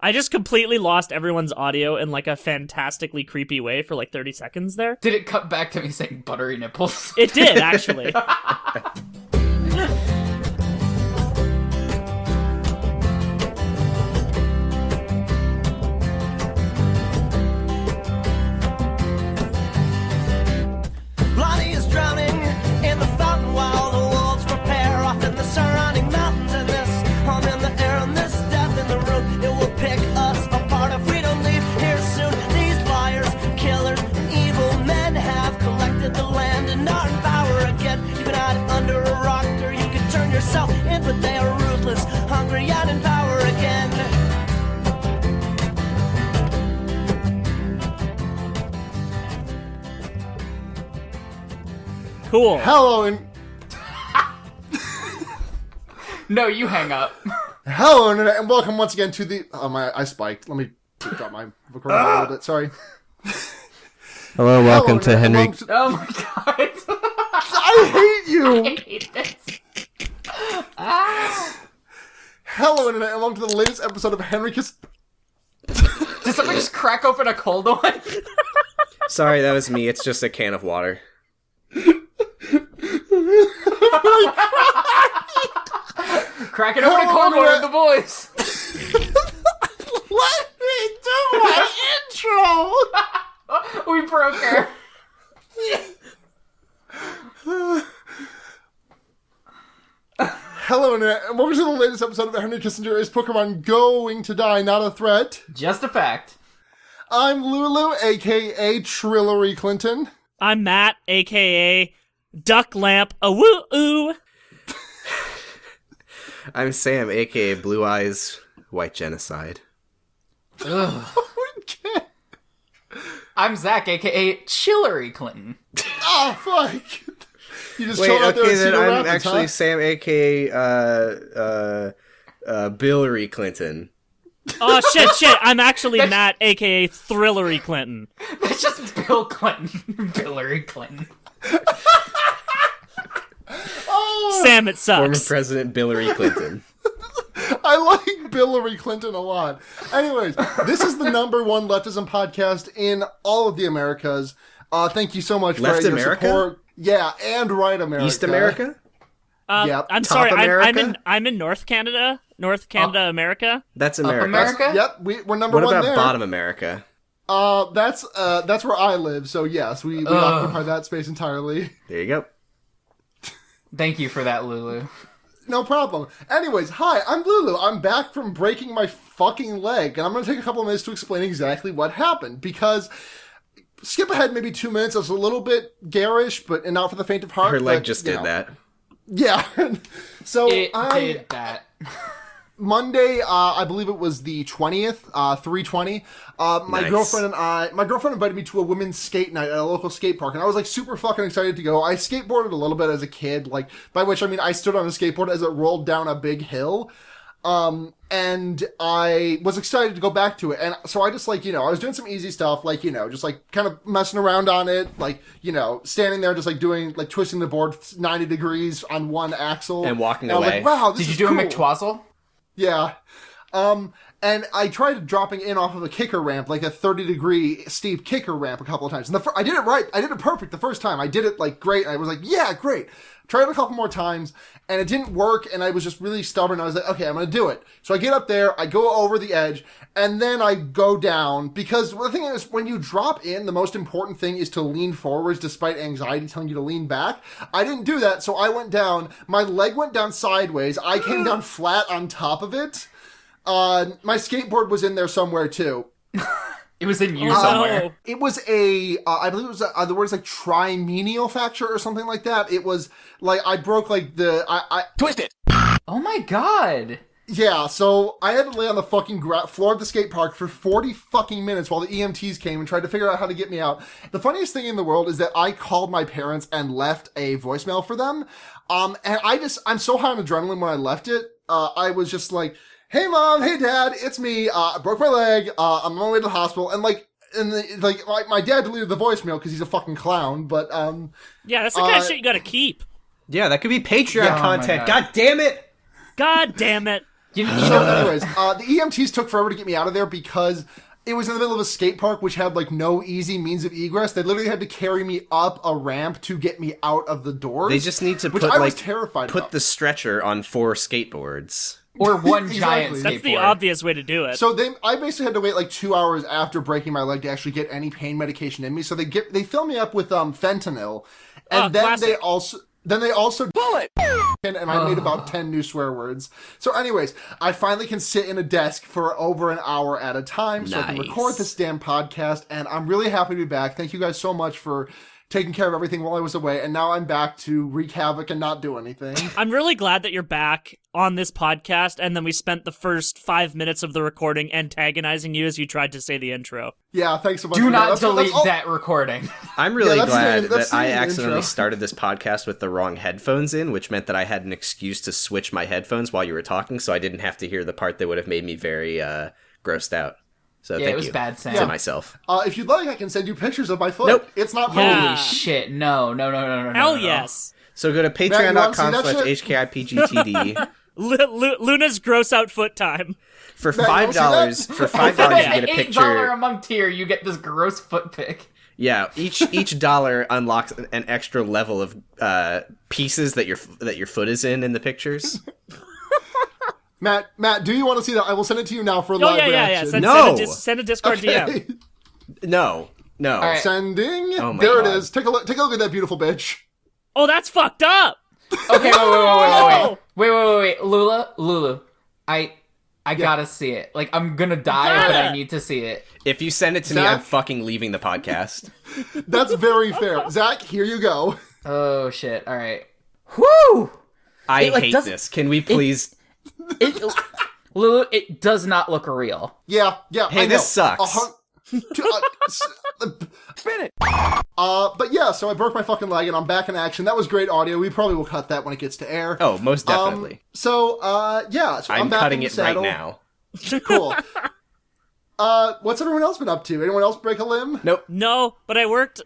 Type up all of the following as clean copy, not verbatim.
I just completely lost everyone's audio in like a fantastically creepy way for like 30 seconds there. Did it cut back to me saying buttery nipples? It did, actually. Lonnie is drowning in the fountain while the wolves prepare off in the surrounding mountains, and this hum in the air and this death in the room, it will pick us apart if we don't leave here soon. These liars, killers, and evil men have collected the land and are in power again. You can hide under a rock or you can turn yourself in, but they are ruthless, hungry, and in power again. Cool. Hello and No, you hang up. hello, Internet, and welcome once again to the. I spiked. Let me drop my recording a little bit. Sorry. Hello, welcome to Internet, Henry. and Oh my god. I hate you. I hate this. Hello, Internet, and welcome to the latest episode of Henry Kiss. Did somebody just crack open a cold one? Sorry, that was me. It's just a can of water. Crack it open a cold one with the boys. Let me do my intro. We broke her. Hello, Internet, and welcome to the latest episode of Henry Kissinger is Pokemon Going to Die, Not a Threat. Just a fact. I'm Lulu, aka Trillery Clinton. I'm Matt, aka Duck Lamp, a woo oo. I'm Sam, aka Blue Eyes White Genocide. Ugh. Okay. I'm Zach, aka Chillery Clinton. Oh, fuck. You just Wait, chilled out there okay, with then Cedar I'm Rapids, actually huh? Sam, aka Billary Clinton. Oh, shit. I'm actually Matt, aka Thrillery Clinton. That's just Bill Clinton. Billary Clinton. Oh, Sam, it Former sucks. President Billary Clinton. I like Billary Clinton a lot. Anyways, this is the number one leftism podcast in all of the Americas. Thank you so much Left for your America? support. Yeah, and right America. East America? Yep. I'm Top sorry, America? I'm in North Canada, America. That's America. America? Yep, we're number What one about there. bottom America? That's where I live. So yes, we occupy that space entirely. There you go. Thank you for that, Lulu. No problem. Anyways, hi, I'm Lulu. I'm back from breaking my fucking leg, and I'm going to take a couple of minutes to explain exactly what happened, because skip ahead maybe 2 minutes. It was a little bit garish, but not for the faint of heart. Her leg but, just you did know. that. Yeah. So It did that. Monday, I believe it was the 20th, 3/20. My Nice. girlfriend invited me to a women's skate night at a local skate park, and I was like super fucking excited to go. I skateboarded a little bit as a kid, like, by which I mean I stood on a skateboard as it rolled down a big hill. And I was excited to go back to it. And so I just I was doing some easy stuff, just kind of messing around on it, standing there, just doing, twisting the board 90 degrees on one axle. And walking I was away. like, wow, this Did you is do cool. a McTwazzle? Yeah. And I tried dropping in off of a kicker ramp, like a 30-degree steep kicker ramp a couple of times. And I did it right. I did it perfect the first time. I did it, great. And I was like, yeah, great. Tried it a couple more times, and it didn't work, and I was just really stubborn. I was like, okay, I'm going to do it. So I get up there, I go over the edge, and then I go down, because the thing is, when you drop in, the most important thing is to lean forwards despite anxiety telling you to lean back. I didn't do that, so I went down. My leg went down sideways. I came down flat on top of it. My skateboard was in there somewhere, too. It was in you Oh. somewhere. It was I believe it was the word is trimenial fracture or something like that. It was I broke I Twist it! Oh my god. yeah, so I had to lay on the fucking floor of the skate park for 40 fucking minutes while the EMTs came and tried to figure out how to get me out. The funniest thing in the world is that I called my parents and left a voicemail for them. And I'm so high on adrenaline when I left it. I was just like, hey mom, hey dad, it's me. I broke my leg. I'm on my way to the hospital. And my dad deleted the voicemail because he's a fucking clown. But Yeah, that's the kind of shit you gotta keep. Yeah, that could be Patreon Yeah, oh my content. God. God damn it! God damn it. You So, know, anyways, the EMTs took forever to get me out of there because it was in the middle of a skate park, which had like no easy means of egress. They literally had to carry me up a ramp to get me out of the doors. They just need to which put I was like terrified put about. the stretcher on 4 skateboards. or one Exactly. giant skateboard. That's the obvious way to do it. So I basically had to wait like 2 hours after breaking my leg to actually get any pain medication in me. So they fill me up with fentanyl, and then classic. they also bullet. And I made about 10 new swear words. So anyways, I finally can sit in a desk for over an hour at a time so I can Nice. record this damn podcast. And I'm really happy to be back. Thank you guys so much for taking care of everything while I was away. And now I'm back to wreak havoc and not do anything. I'm really glad that you're back on this podcast, and then we spent the first 5 minutes of the recording antagonizing you as you tried to say the intro. Yeah, thanks so much. Do for not that. delete all- that recording. I'm really that's glad that's that I the accidentally intro. started this podcast with the wrong headphones in, which meant that I had an excuse to switch my headphones while you were talking, so I didn't have to hear the part that would have made me very grossed out. So Yeah, thank it was you bad, Sam. to myself. If you'd like, I can send you pictures of my foot. Nope. It's not Yeah. Holy shit! No. Hell yes. So go to you wanna see that patreon.com/HKIPGTD. Luna's gross out foot time. For Matt, you wanna $5, see that? for $5 you get a $8 picture. a month tier, you get this gross foot pic. Yeah, each dollar unlocks an extra level of pieces that your foot is in the pictures. Matt, do you want to see that? I will send it to you now for Oh, live yeah. reaction. No. Send a Discord DM. Okay. No. All right. Sending. Oh my there God. it is. Take a look at that beautiful bitch. Oh, that's fucked up. Okay, Oh! wait. Lulu. I gotta see it. Like, I'm gonna die, but I need to see it. If you send it to me, Zach? I'm fucking leaving the podcast. That's very fair. Zach, here you go. Oh shit! All right. Whoo! I It, like, hate doesn't- this. Can we please? Lulu, it does not look real. Yeah. Hey, I this know. sucks. But yeah, so I broke my fucking leg and I'm back in action. That was great audio. We probably will cut that when it gets to air. Oh, most definitely. So I'm back cutting in the it right saddle. now. Cool. What's everyone else been up to? Anyone else break a limb? Nope. No, but I worked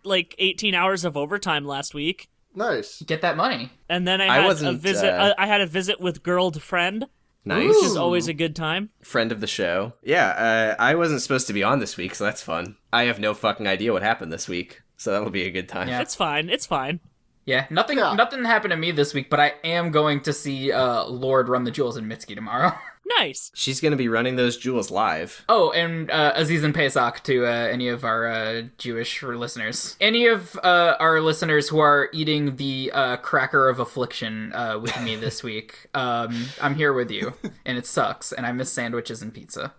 like 18 hours of overtime last week, Nice. Get that money. and then I I had a wasn't, visit. I had a visit with girled friend, Nice. which is always a good time. Friend of the show. Yeah, I wasn't supposed to be on this week, so that's fun. I have no fucking idea what happened this week, so that'll be a good time. Yeah. It's fine. It's fine. Yeah, nothing happened to me this week, but I am going to see Lord run the jewels in Mitski tomorrow. Nice. She's gonna be running those jewels live. Oh, and Aziz and Pesach to any of our Jewish listeners. Any of our listeners who are eating the cracker of affliction with me this week, I'm here with you, and it sucks, and I miss sandwiches and pizza.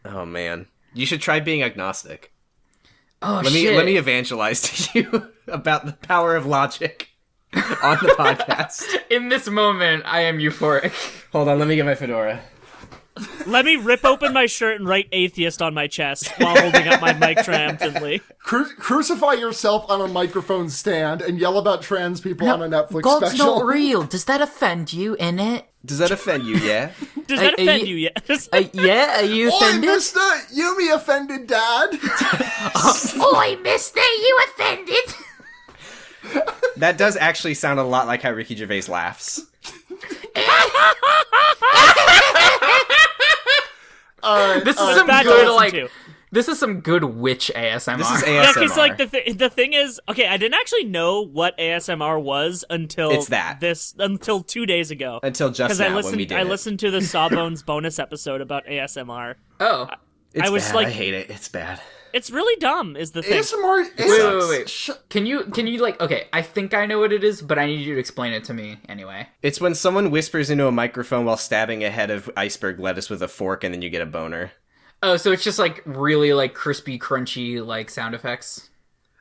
Oh man, you should try being agnostic. Oh, Let me evangelize to you about the power of logic on the podcast. In this moment, I am euphoric. Hold on, let me get my fedora. Let me rip open my shirt and write atheist on my chest while holding up my mic triumphantly. Crucify yourself on a microphone stand and yell about trans people on a Netflix God's special. not real. Does that offend you, innit? Does that offend you? Yeah. Does that Are offend you- you yet? Yeah, are you Oi, mister! You me offended, Dad! Oi, mister, you offended? That does actually sound a lot like how Ricky Gervais laughs. This is Alright, some bad to good, listen to. this is some good witch ASMR. This is Yeah, ASMR. because like the thing is, okay, I didn't actually know what ASMR was until It's that. until 2 days ago. Until just Because now I when we did I it. listened to the Sawbones bonus episode about ASMR. Oh. It's I was bad. like- I hate it. It's bad. It's really dumb, is the thing. ASMR Wait. Can you like, okay, I think I know what it is, but I need you to explain it to me anyway. It's when someone whispers into a microphone while stabbing a head of iceberg lettuce with a fork and then you get a boner. Oh, so it's just like really like crispy, crunchy like sound effects.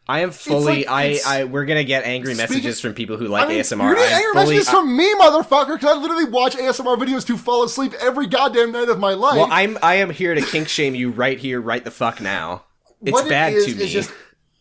I am fully. like- we're gonna get angry messages from people who like ASMR. You're getting I am angry fully. messages from me, motherfucker, because I literally watch ASMR videos to fall asleep every goddamn night of my life. Well, I am here to kink shame you right here, right the fuck now. It's What bad it is, to me.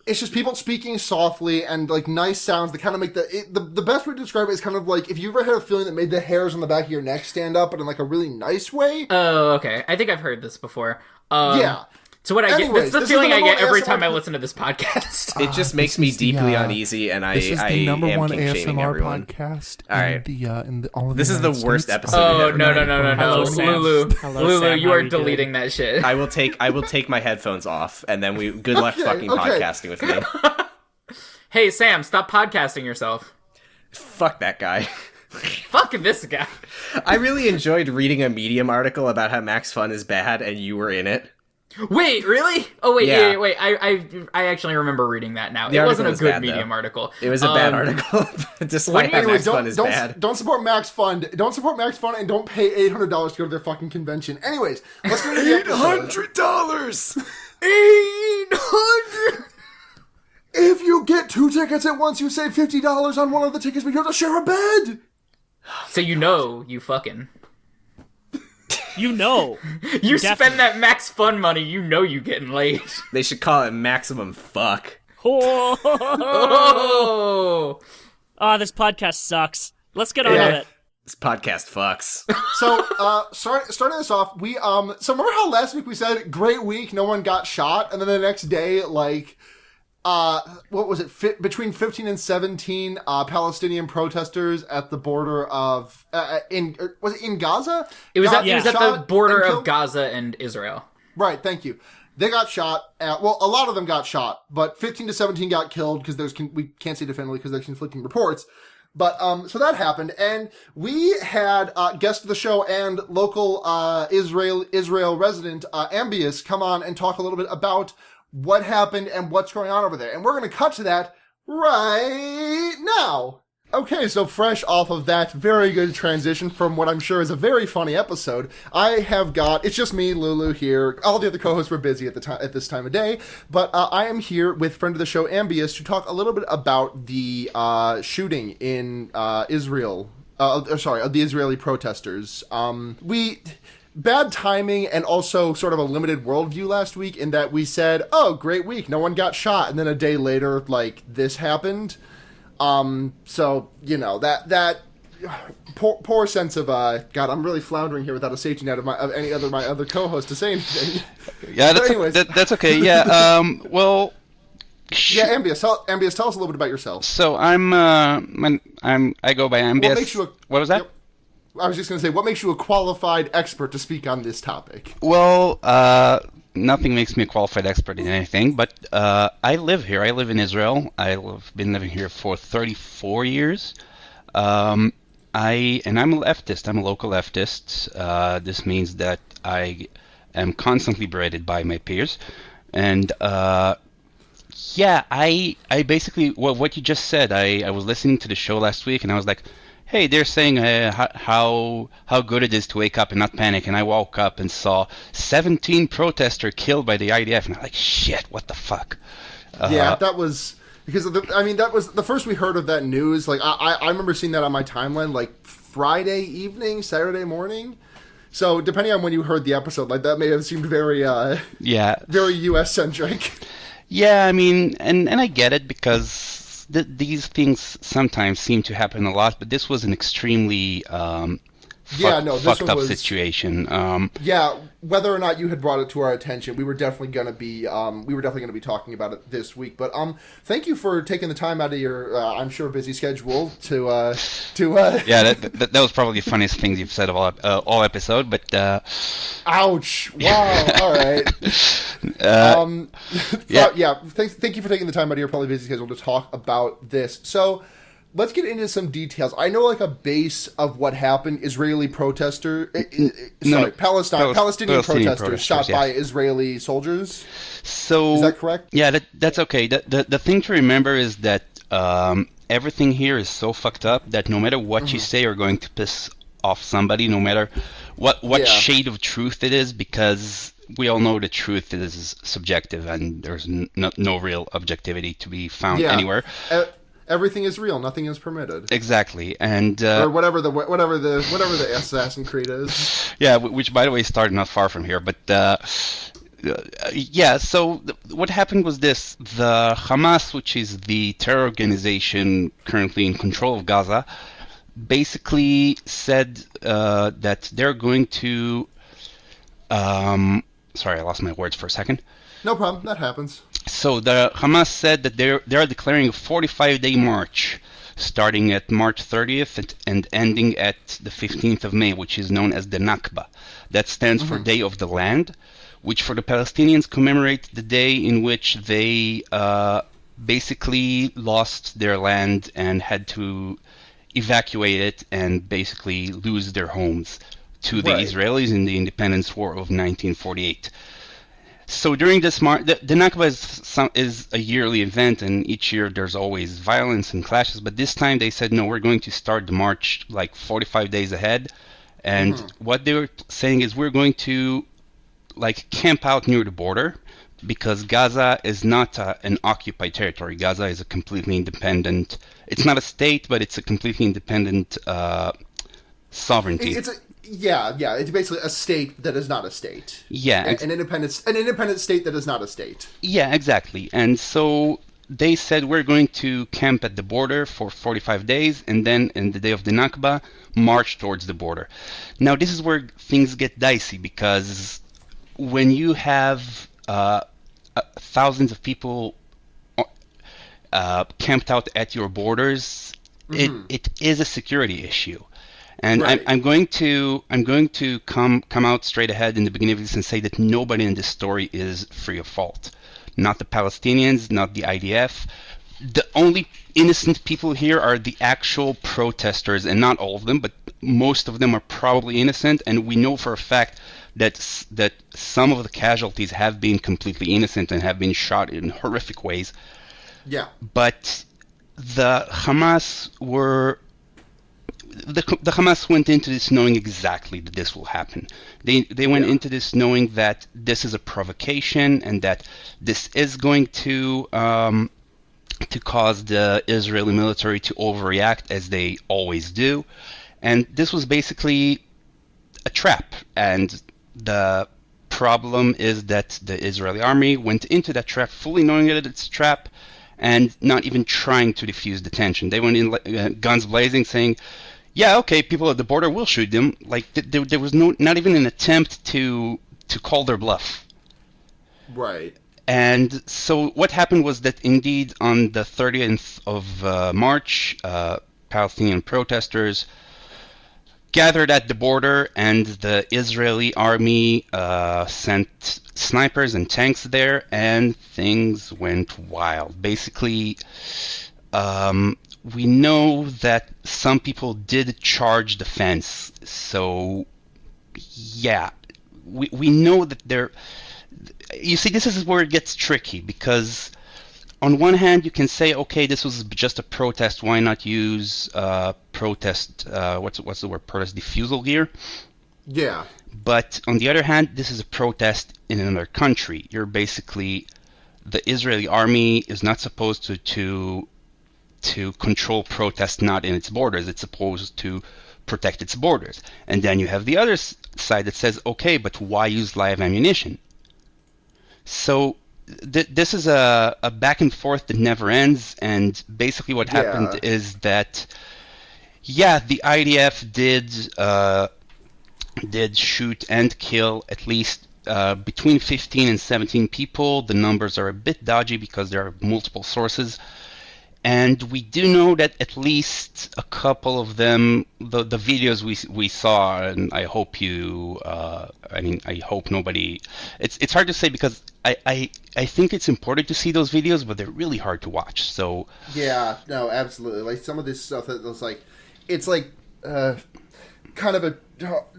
It's just people speaking softly and like nice sounds that kind of make the best way to describe it is kind of like if you ever had a feeling that made the hairs on the back of your neck stand up, but in like a really nice way. Oh, okay. I think I've heard this before. Yeah. So what I get, Anyways, that's the this is feeling the I get number one every ASMR time I listen to this podcast. It just makes me deeply uneasy, and I This is the am number one kink shaming ASMR everyone. podcast. All right. In all of This is the United worst States. episode Oh, we've no, ever no, done. no, Hello, no. Sam. Lulu, Hello, Lulu, Sam. you How are you deleting that shit. I will take my headphones off, and then good luck fucking okay. podcasting with me. Hey, Sam, stop podcasting yourself. Fuck that guy. Fuck this guy. I really enjoyed reading a Medium article about how Max Fun is bad, and you were in it. Wait, really? Oh, wait, Yeah. wait. I actually remember reading that now. The It wasn't a article was good bad, Medium though. article. It was a bad article, despite how Anyways, Max Fun is bad. don't support Max Fund. Don't support Max Fund, and don't pay $800 to go to their fucking convention. Anyways, let's get into the episode. $800. 800. If you get 2 tickets at once, you save $50 on one of the tickets, but you have to share a bed. So you fucking. You know. You Definitely. spend that Max Fun money, you know you getting laid. They should call it maximum fuck. Oh, Oh! this podcast sucks. Let's get on Yeah. with it. This podcast fucks. So, starting this off, we so remember how last week we said great week, no one got shot, and then the next day, like, what was it? Between 15 and 17 Palestinian protesters at the border of was it in Gaza? It was Got at the shot border and of killed? Gaza and Israel. Right, thank you. They got shot. Well, a lot of them got shot, but 15 to 17 got killed because we can't say definitively because there's conflicting reports. But so that happened, and we had guest of the show and local Israel resident Ambious come on and talk a little bit about what happened and what's going on over there. And we're going to cut to that right now. Okay, so fresh off of that very good transition from what I'm sure is a very funny episode, it's just me, Lulu, here. All the other co-hosts were busy at this time of day, but I am here with friend of the show, Ambious, to talk a little bit about the shooting in Israel. Of the Israeli protesters. Bad timing and also sort of a limited worldview last week in that we said, oh, great week, no one got shot, and then a day later, like, this happened. So, you know, that poor sense of, God, I'm really floundering here without a safety net of my other co-host to say anything. Yeah, that's okay. Yeah, well... Yeah, Ambious, tell us a little bit about yourself. So I go by Ambious. What makes you what was that? Yep. I was just going to say, what makes you a qualified expert to speak on this topic? Well, nothing makes me a qualified expert in anything, but I live here. I live in Israel. I've been living here for 34 years. I'm a leftist. I'm a local leftist. This means that I am constantly berated by my peers. And yeah, I basically, what you just said, I was listening to the show last week and I was like, hey, they're saying how good it is to wake up and not panic. And I woke up and saw 17 protesters killed by the IDF. And I'm like, shit, what the fuck? Yeah, that was... Because, that was the first we heard of that news. Like, I remember seeing that on my timeline, like, Friday evening, Saturday morning. So, depending on when you heard the episode, like, that may have seemed very, very U.S.-centric. Yeah, I mean, and I get it because these things sometimes seem to happen a lot, but this was an extremely fucked up situation. Yeah, whether or not you had brought it to our attention, we were definitely going to be talking about it this week. But thank you for taking the time out of your I'm sure busy schedule to Yeah, that was probably the funniest things you've said of all episode. But ouch! Wow. All right. Yeah. Thank you for taking the time out of your probably busy schedule to talk about this. So, let's get into some details. I know, like, a base of what happened. Palestinian protesters shot by Israeli soldiers. So is that correct? Yeah, that's okay. The thing to remember is that everything here is so fucked up that no matter what you say, you're going to piss off somebody, no matter what shade of truth it is, because we all know the truth is subjective and there's no real objectivity to be found anywhere. Everything is real. Nothing is permitted. Exactly, and or whatever the Assassin's Creed is. Yeah, which by the way started not far from here. But yeah, so what happened was this: the Hamas, which is the terror organization currently in control of Gaza, basically said that they're going to sorry, I lost my words for a second. No problem. That happens. So the Hamas said that they are declaring a 45-day march, starting at March 30th and ending at the 15th of May, which is known as the Nakba. That stands for Day of the Land, which for the Palestinians commemorates the day in which they basically lost their land and had to evacuate it and basically lose their homes to the Israelis in the Independence War of 1948. So during this march, the Nakba is a yearly event, and each year there's always violence and clashes. But this time they said, no, we're going to start the march like 45 days ahead. And what they were saying is we're going to like camp out near the border, because Gaza is not an occupied territory. Gaza is a completely independent. It's not a state, but it's a completely independent sovereignty. It's basically a state that is not a state. Yeah, an independent state that is not a state. Yeah, exactly. And so they said we're going to camp at the border for 45 days, and then in the day of the Nakba, march towards the border. Now, this is where things get dicey, because when you have thousands of people camped out at your borders, it is a security issue. And I'm going to come out straight ahead in the beginning of this and say that nobody in this story is free of fault. Not the Palestinians, not the IDF. The only innocent people here are the actual protesters, and not all of them, but most of them are probably innocent. And we know for a fact that some of the casualties have been completely innocent and have been shot in horrific ways. Yeah. But the Hamas went into this knowing exactly that this will happen. They went into this knowing that this is a provocation and that this is going to cause the Israeli military to overreact, as they always do. And this was basically a trap. And the problem is that the Israeli army went into that trap fully knowing that it's a trap and not even trying to defuse the tension. They went in guns blazing, saying, yeah, okay, people at the border will shoot them. Like there was not even an attempt to call their bluff. Right. And so what happened was that indeed on the 30th of March, Palestinian protesters gathered at the border, and the Israeli army sent snipers and tanks there, and things went wild. Basically, we know that some people did charge the fence. So, yeah, we know that there. You see, this is where it gets tricky, because on one hand, you can say, okay, this was just a protest. Why not use protest? What's the word? Protest diffusal gear. Yeah. But on the other hand, this is a protest in another country. You're basically, the Israeli army is not supposed to control protests not in its borders. It's supposed to protect its borders. And then you have the other side that says, okay, but why use live ammunition? So this is a back and forth that never ends. And basically what happened is that, the IDF did shoot and kill at least between 15 and 17 people. The numbers are a bit dodgy because there are multiple sources. And we do know that at least a couple of them, the videos we saw, and I hope I hope nobody. It's hard to say because I think it's important to see those videos, but they're really hard to watch. So yeah, no, absolutely. Like some of this stuff that was like, it's like kind of a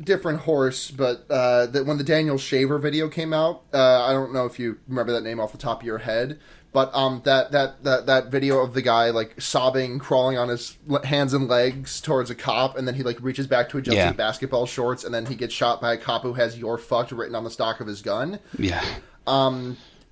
different horse, but that when the Daniel Shaver video came out, I don't know if you remember that name off the top of your head. But that video of the guy like sobbing, crawling on his hands and legs towards a cop, and then he like reaches back to adjust his basketball shorts, and then he gets shot by a cop who has "You're fucked" written on the stock of his gun. Yeah.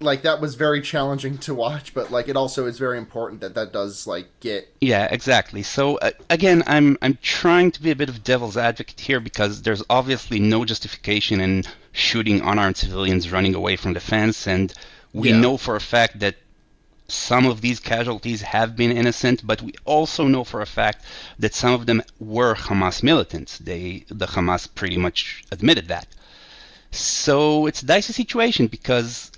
Like that was very challenging to watch, but like it also is very important that does like get. Yeah, exactly. So again, I'm trying to be a bit of devil's advocate here, because there's obviously no justification in shooting unarmed civilians running away from the fence, and we know for a fact that some of these casualties have been innocent, but we also know for a fact that some of them were Hamas militants. The Hamas pretty much admitted that. So it's a dicey situation because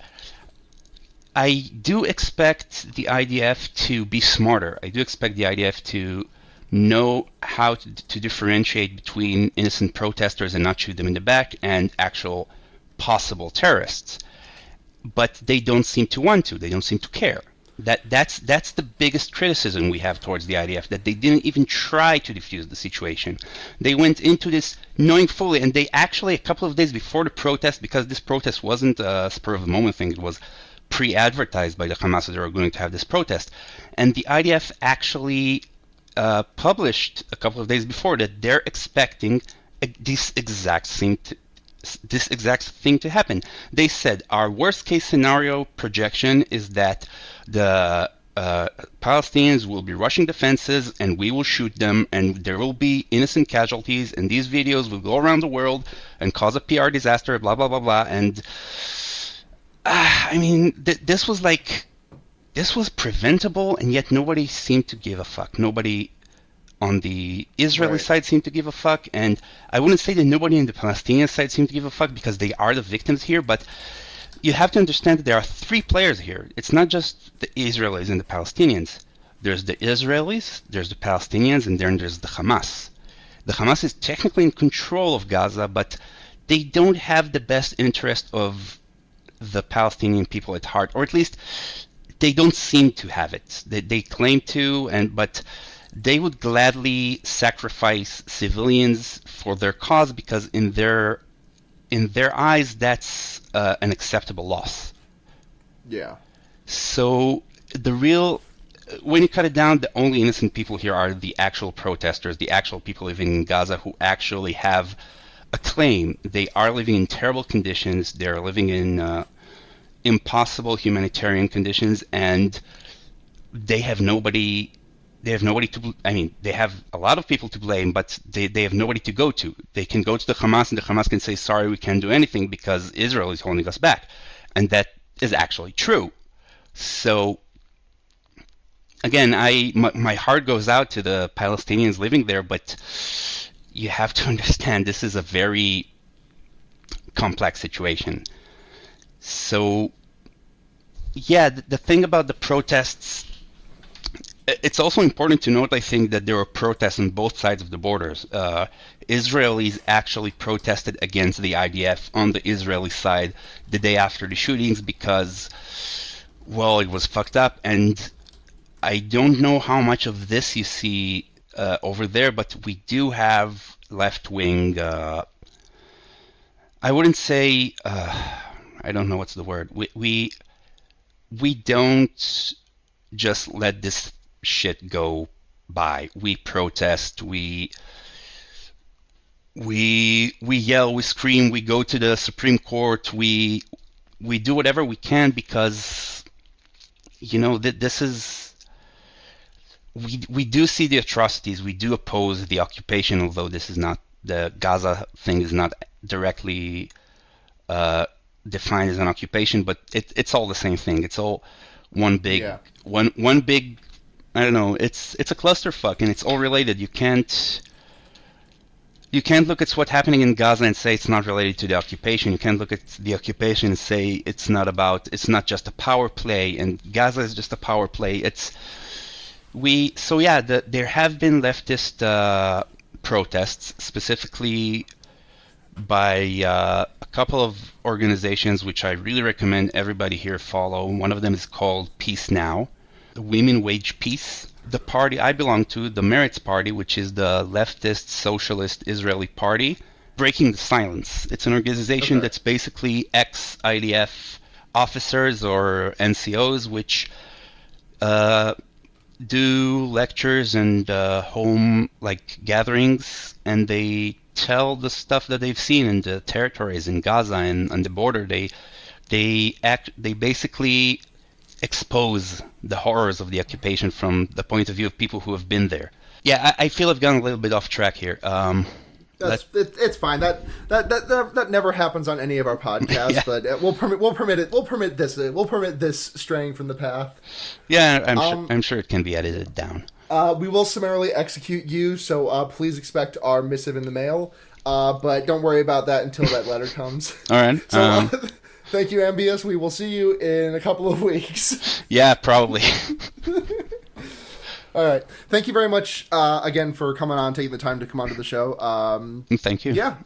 I do expect the IDF to be smarter. I do expect the IDF to know how to differentiate between innocent protesters and not shoot them in the back and actual possible terrorists. But they don't seem to want to. They don't seem to care. That's the biggest criticism we have towards the IDF, that they didn't even try to defuse the situation. They went into this knowing fully, and they actually, a couple of days before the protest, because this protest wasn't a spur of the moment thing, it was pre-advertised by the Hamas that they were going to have this protest, and the IDF actually published a couple of days before that they're expecting this exact thing to happen. They said our worst case scenario projection is that the Palestinians will be rushing the fences and we will shoot them and there will be innocent casualties and these videos will go around the world and cause a PR disaster, blah, blah, blah, blah. And I mean, this was preventable, and yet nobody seemed to give a fuck. Nobody on the Israeli side seemed to give a fuck, and I wouldn't say that nobody on the Palestinian side seemed to give a fuck because they are the victims here, but you have to understand that there are three players here. It's not just the Israelis and the Palestinians. There's the Israelis, there's the Palestinians, and then there's the Hamas. The Hamas is technically in control of Gaza, but they don't have the best interest of the Palestinian people at heart, or at least they don't seem to have it. They claim to, but they would gladly sacrifice civilians for their cause because in their eyes that's an acceptable loss. Yeah. So when you cut it down, the only innocent people here are the actual protesters, the actual people living in Gaza who actually have a claim. They are living in terrible conditions. They're living in impossible humanitarian conditions, and they have nobody. They have nobody to. I mean, they have a lot of people to blame, but they have nobody to go to. They can go to the Hamas, and the Hamas can say, "Sorry, we can't do anything because Israel is holding us back," and that is actually true. So, again, my heart goes out to the Palestinians living there, but you have to understand this is a very complex situation. So, yeah, the thing about the protests, it's also important to note, I think, that there were protests on both sides of the borders. Israelis actually protested against the IDF on the Israeli side the day after the shootings because, well, it was fucked up. And I don't know how much of this you see over there, but we do have left-wing, I wouldn't say, I don't know what's the word. We don't just let this shit go by. We protest, we yell, we scream, we go to the Supreme Court, we do whatever we can because, you know, this is, we do see the atrocities, we do oppose the occupation, although this is not, the Gaza thing is not directly defined as an occupation, but it's all the same thing. It's all one big, one big, I don't know, it's a clusterfuck and it's all related. You can't look at what's happening in Gaza and say it's not related to the occupation. You can't look at the occupation and say it's not just a power play and Gaza is just a power play. There have been leftist protests, specifically by a couple of organizations which I really recommend everybody here follow. One of them is called Peace Now, Women Wage Peace. The party I belong to, the Meretz Party, which is the leftist socialist Israeli party, Breaking the Silence. It's an organization that's basically ex-IDF officers or NCOs which do lectures and home gatherings, and they tell the stuff that they've seen in the territories in Gaza and on the border. They basically expose the horrors of the occupation from the point of view of people who have been there. Yeah, I feel I've gone a little bit off track here. It's fine. That never happens on any of our podcasts, yeah. But we'll permit this straying from the path. Yeah, I'm sure it can be edited down. We will summarily execute you, so please expect our missive in the mail. but don't worry about that until that letter comes. All right. So, thank you, Ambious. We will see you in a couple of weeks. Yeah, probably. All right. Thank you very much again for coming on, taking the time to come onto the show. Thank you. Yeah.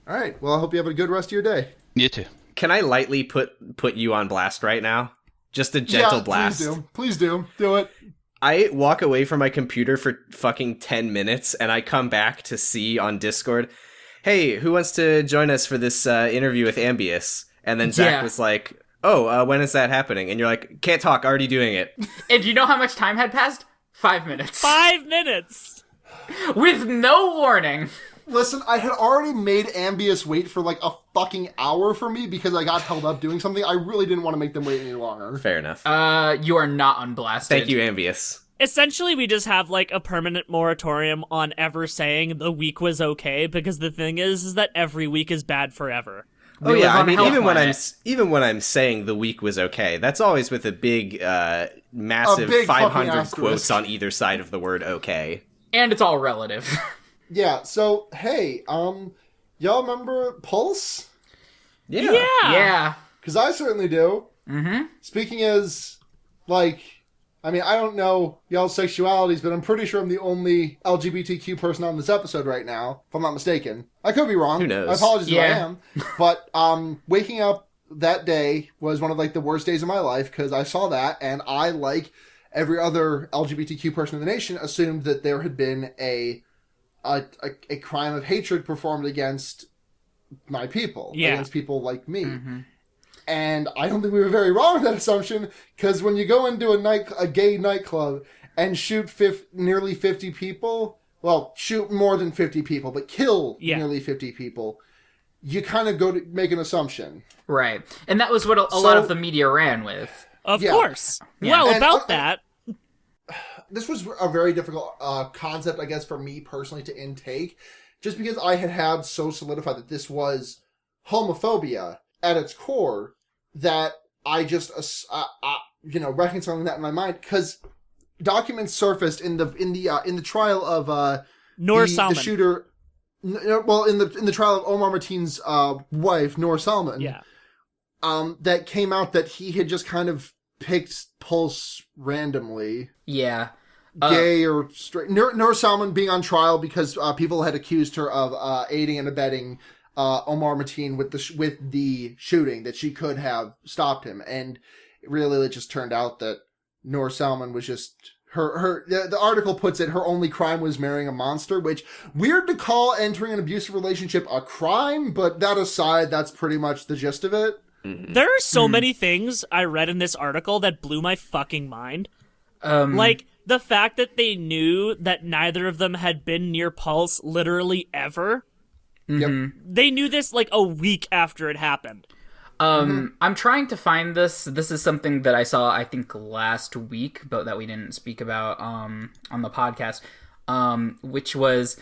All right. Well, I hope you have a good rest of your day. You too. Can I lightly put you on blast right now? Just a gentle blast. Please do. Do it. I walk away from my computer for fucking 10 minutes, and I come back to see on Discord, hey, who wants to join us for this interview with Ambious? And then Zach was like, oh, when is that happening? And you're like, can't talk, already doing it. And do you know how much time had passed? 5 minutes. 5 minutes! With no warning. Listen, I had already made Ambious wait for like a fucking hour for me because I got held up doing something. I really didn't want to make them wait any longer. Fair enough. You are not unblasted. Thank you, Ambious. Essentially, we just have like a permanent moratorium on ever saying the week was okay, because the thing is that every week is bad forever. Oh yeah, I mean, Hell even when I'm saying the week was okay, that's always with a big, massive big 500 quotes on either side of the word okay. And it's all relative. Yeah, so, hey, y'all remember Pulse? Yeah. Yeah. Because I certainly do. Mm-hmm. Speaking as, like, I mean, I don't know y'all's sexualities, but I'm pretty sure I'm the only LGBTQ person on this episode right now, if I'm not mistaken. I could be wrong. Who knows? I apologize if I Yeah. am. But waking up that day was one of, like, the worst days of my life, because I saw that, and I, like every other LGBTQ person in the nation, assumed that there had been a crime of hatred performed against my people, against people like me. Mm-hmm. And I don't think we were very wrong with that assumption, because when you go into a gay nightclub and shoot nearly 50 people, well, shoot more than 50 people, but kill nearly 50 people, you kind of go to make an assumption. Right. And that was what a lot of the media ran with. Of course. Yeah. Well, And, about that... This was a very difficult concept, I guess, for me personally to intake, just because I had so solidified that this was homophobia at its core, that I just, reconciling that in my mind, because documents surfaced in the trial of Noor Salman. the shooter. Well, in the trial of Omar Mateen's wife, Noor Salman. Yeah. That came out that he had just kind of picked Pulse randomly. Yeah. Gay or straight. Noor Salman being on trial because people had accused her of aiding and abetting Omar Mateen with the shooting, that she could have stopped him. And really it just turned out that Noor Salman was just the article puts it, her only crime was marrying a monster, which, weird to call entering an abusive relationship a crime, but that aside, that's pretty much the gist of it. There are so many things I read in this article that blew my fucking mind. Like, the fact that they knew that neither of them had been near Pulse literally ever. Yep. They knew this like a week after it happened. I'm trying to find this. This is something that I saw, I think, last week, but that we didn't speak about on the podcast, which was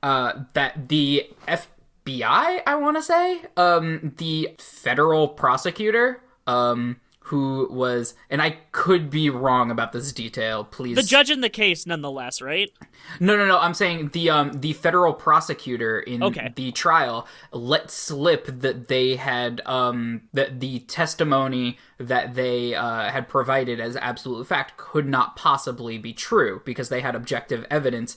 that the FBI, I want to say, the federal prosecutor, who was, and I could be wrong about this detail, please. The judge in the case, nonetheless, right? No. I'm saying the federal prosecutor in the trial let slip that they had that the testimony that they had provided as absolute fact could not possibly be true, because they had objective evidence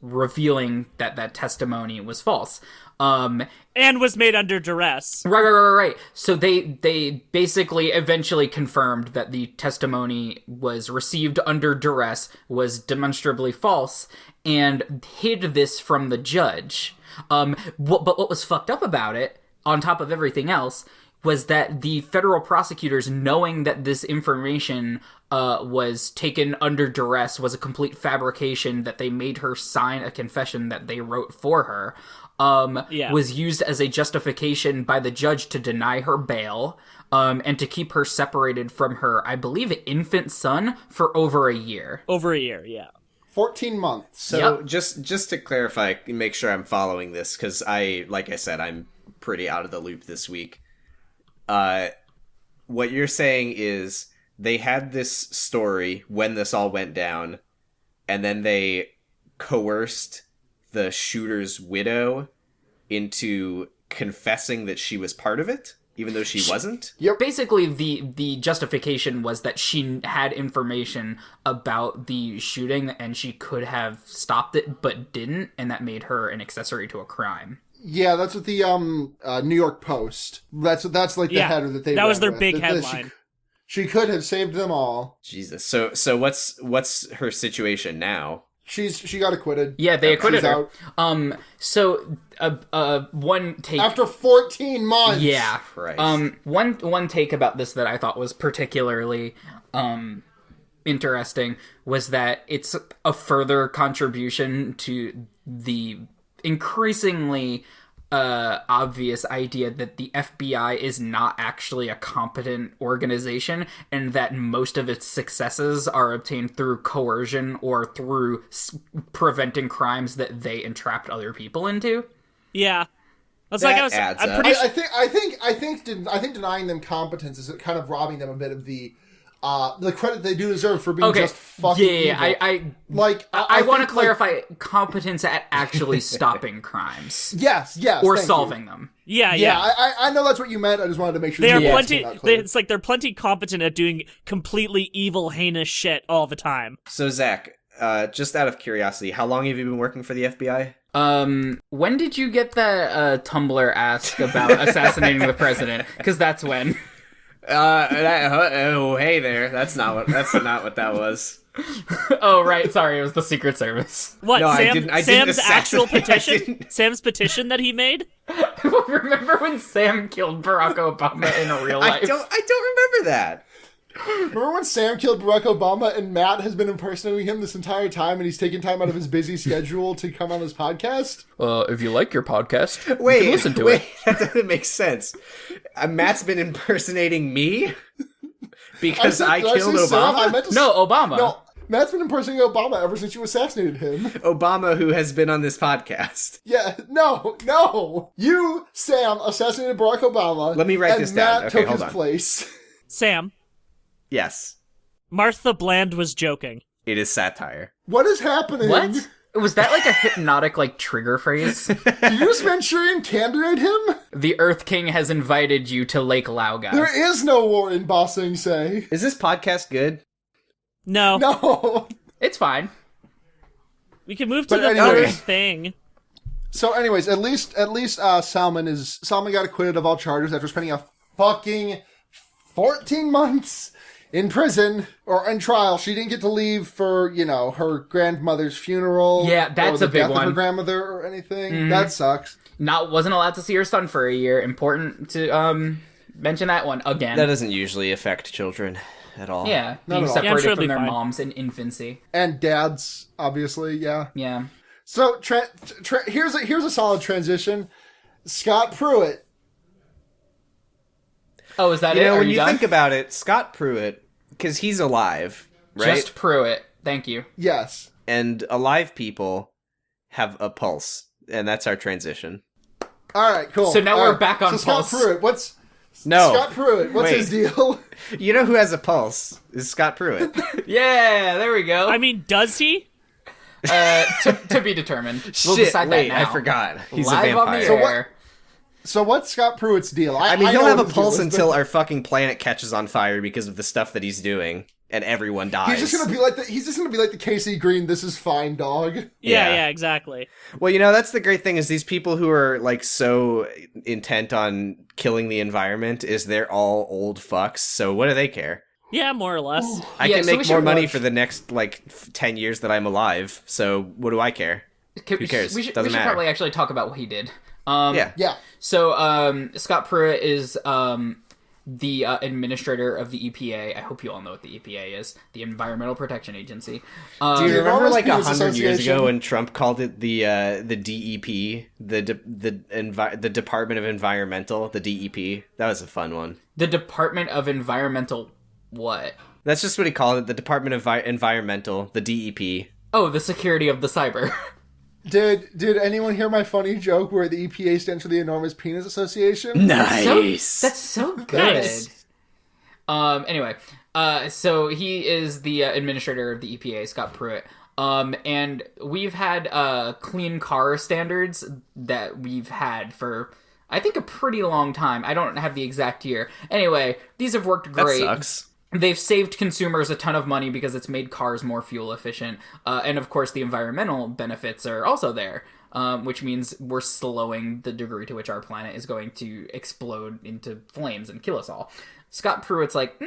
revealing that testimony was false. And was made under duress. Right. So they basically eventually confirmed that the testimony was received under duress, was demonstrably false, and hid this from the judge. But what was fucked up about it, on top of everything else, was that the federal prosecutors, knowing that this information was taken under duress, was a complete fabrication, that they made her sign a confession that they wrote for her, was used as a justification by the judge to deny her bail, and to keep her separated from her, I believe, infant son for over a year. Over a year, yeah. 14 months. So just to clarify, make sure I'm following this, because like I said, I'm pretty out of the loop this week. What you're saying is they had this story when this all went down, and then they coerced the shooter's widow into confessing that she was part of it, even though she wasn't. Basically, the justification was that she had information about the shooting and she could have stopped it, but didn't, and that made her an accessory to a crime. Yeah, that's what the New York Post. That's like the header that they. That was their with. big headline. She could have saved them all. Jesus. So what's her situation now? She got acquitted. Yeah, they acquitted her. Out. So one take after 14 months. Yeah. Christ. One take about this that I thought was particularly interesting was that it's a further contribution to the increasingly obvious idea that the FBI is not actually a competent organization and that most of its successes are obtained through coercion or through preventing crimes that they entrapped other people into. Yeah. That's that like I was. adds I'm up. pretty. I think denying them competence is kind of robbing them a bit of the credit they do deserve for being just fucking evil. I want to clarify competence at actually stopping crimes. Yes, or solving them. Yeah. I know that's what you meant. I just wanted to make sure They are you plenty. It's like they're plenty competent at doing completely evil, heinous shit all the time. So Zach, just out of curiosity, how long have you been working for the FBI? When did you get that Tumblr ask about assassinating the president? Because that's when. Hey there. That's not what that was. Oh, right. Sorry, it was the Secret Service. What? No, Sam, I didn't Sam's actual assassinate- petition? Sam's petition that he made? Remember when Sam killed Barack Obama in real life? I don't remember that. Remember when Sam killed Barack Obama and Matt has been impersonating him this entire time and he's taken time out of his busy schedule to come on his podcast? If you like your podcast, you Wait, can listen to it. That doesn't make sense. Matt's been impersonating me because I killed Obama? No, Obama. No, Matt's been impersonating Obama ever since you assassinated him. Obama, who has been on this podcast. Yeah, no. You, Sam, assassinated Barack Obama. Let me write this down. Matt Okay, took hold his on. place. Sam, Yes, Martha Bland was joking. it is satire. What is happening? What? Was that like a hypnotic trigger phrase? Did you just Manchurian candidate him? The Earth King has invited you to Lake Laogai. There is no war in Ba Sing Se. Is this podcast good? No. No. It's fine. We can move to But the anyways- first thing. So, anyways, at least Salman got acquitted of all charges after spending a fucking 14 months in prison or in trial. She didn't get to leave for, her grandmother's funeral. Yeah, that's or a the big death one. of her grandmother or anything. Mm-hmm. That sucks. Wasn't allowed to see her son for a year. Important to mention that one again. That doesn't usually affect children at all. Yeah, Not being at all. Yeah, I'm separated sure it'll from be their fine. moms in infancy. And dads, obviously, yeah. Yeah. So, here's a solid transition. Scott Pruitt. Oh, is that You it? know, Are when you you done? think about it, Scott Pruitt, because he's alive, right? Just Pruitt. Thank you. Yes. And alive people have a pulse, and that's our transition. All right, cool. So now All we're right. back on so Scott Pulse. Pruitt, No. Scott Pruitt, what's Wait. his deal? You know who has a pulse? Is Scott Pruitt. Yeah, there we go. I mean, does he? To be determined. We'll Shit, decide wait, that now. I forgot. He's Live a vampire. on the So what- air. So what's Scott Pruitt's deal? I mean, I he'll know have a what his deal pulse is, until but our fucking planet catches on fire because of the stuff that he's doing, and everyone dies. He's just gonna be like the Casey Green. This is fine, dog. Yeah, exactly. Well, that's the great thing is these people who are so intent on killing the environment is they're all old fucks. So what do they care? Yeah, more or less. I Yeah, can so we make should more money watch- for the next 10 years that I'm alive. So what do I care? Who cares? We should Doesn't matter. probably actually talk about what he did. Yeah. So, Scott Pruitt is the administrator of the EPA. I hope you all know what the EPA is. The Environmental Protection Agency. Do you The remember Enormous 100 Penis years ago Association. when Trump called it the DEP, the Department of Environmental, the DEP? That was a fun one. The Department of Environmental what? That's just what he called it, the Department of Environmental, the DEP. Oh, the security of the cyber. Did anyone hear my funny joke where the EPA stands for the Enormous Penis Association? Nice. That's so good. Nice. Anyway, so he is the administrator of the EPA, Scott Pruitt. And we've had clean car standards that we've had for, I think, a pretty long time. I don't have the exact year. Anyway, these have worked great. That sucks. They've saved consumers a ton of money because it's made cars more fuel efficient. And of course, the environmental benefits are also there, which means we're slowing the degree to which our planet is going to explode into flames and kill us all. Scott Pruitt's like,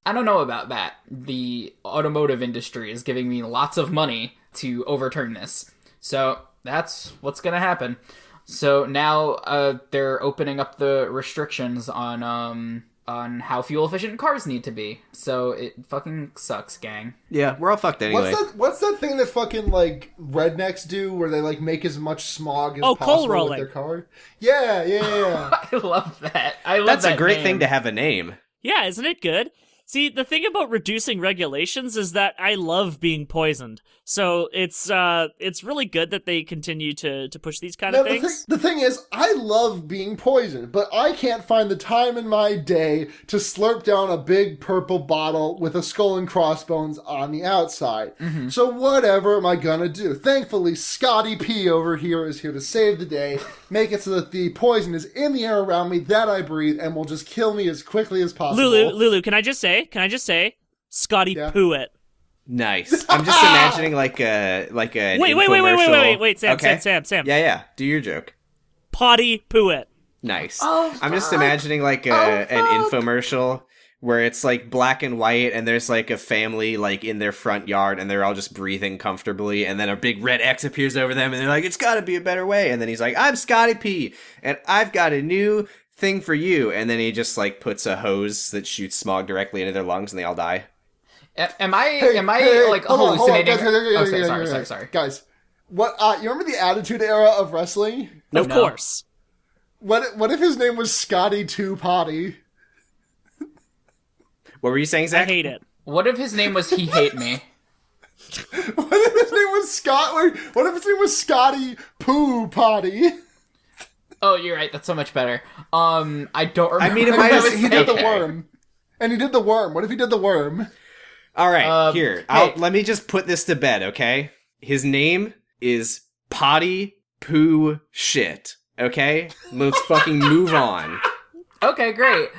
I don't know about that. The automotive industry is giving me lots of money to overturn this. So that's what's going to happen. So now they're opening up the restrictions on how fuel-efficient cars need to be. So it fucking sucks, gang. Yeah, we're all fucked anyway. What's that thing that fucking, like, rednecks do where they, like, make as much smog as coal possible rolling with their car? Yeah. I love that. That's that a great name. thing to have a name. Yeah, isn't it good? See, the thing about reducing regulations is that I love being poisoned. So it's really good that they continue to push these kind of things. The thing is, I love being poisoned, but I can't find the time in my day to slurp down a big purple bottle with a skull and crossbones on the outside. Mm-hmm. So whatever am I gonna do? Thankfully, Scotty P over here is here to save the day, make it so that the poison is in the air around me that I breathe and will just kill me as quickly as possible. Lulu, can I just say, Scotty Pruitt. Nice. I'm just imagining like an infomercial. Wait, Sam, okay. Sam. Yeah. Do your joke. Potty Pruitt. Nice. Oh, I'm just imagining like an infomercial where it's like black and white and there's like a family like in their front yard and they're all just breathing comfortably and then a big red X appears over them and they're like, it's gotta be a better way. And then he's like, I'm Scotty P and I've got a new thing for you. And then he just like puts a hose that shoots smog directly into their lungs and they all die. Am I hallucinating? Hold on. Sorry. Guys, what, you remember the Attitude Era of wrestling? Of course. What if his name was Scotty Two Potty? What were you saying, Zach? I hate it. What if his name was He Hate Me? What if his name was What if his name was Scotty Poo Potty? Oh, you're right. That's so much better. I don't remember. I mean, if he did the worm. And he did the worm. What if he did the worm? All right, hey. Let me just put this to bed, okay? His name is Potty Poo Shit, okay? Let's fucking move on. Okay, great.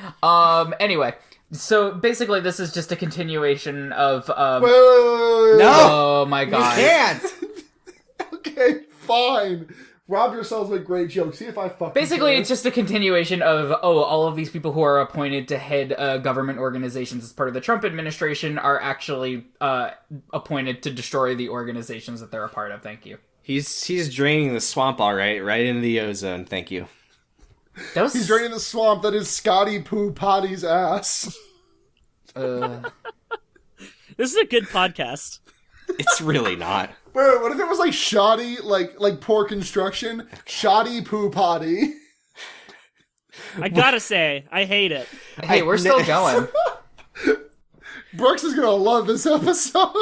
Anyway, so basically this is just a continuation of, Wait. No! Oh my god. You can't! Okay, fine. Rob yourselves with great jokes. See if I fucking Basically, can. it's just a continuation of, all of these people who are appointed to head government organizations as part of the Trump administration are actually appointed to destroy the organizations that they're a part of. Thank you. He's draining the swamp all right into the ozone. Thank you. He's draining the swamp that is Scotty Poo Potty's ass. Uh, This is a good podcast. It's really not. Wait, what if it was like shoddy, like poor construction? Shoddy Poo Potty. I gotta say, I hate it. hey, we're still going. Brooks is gonna love this episode.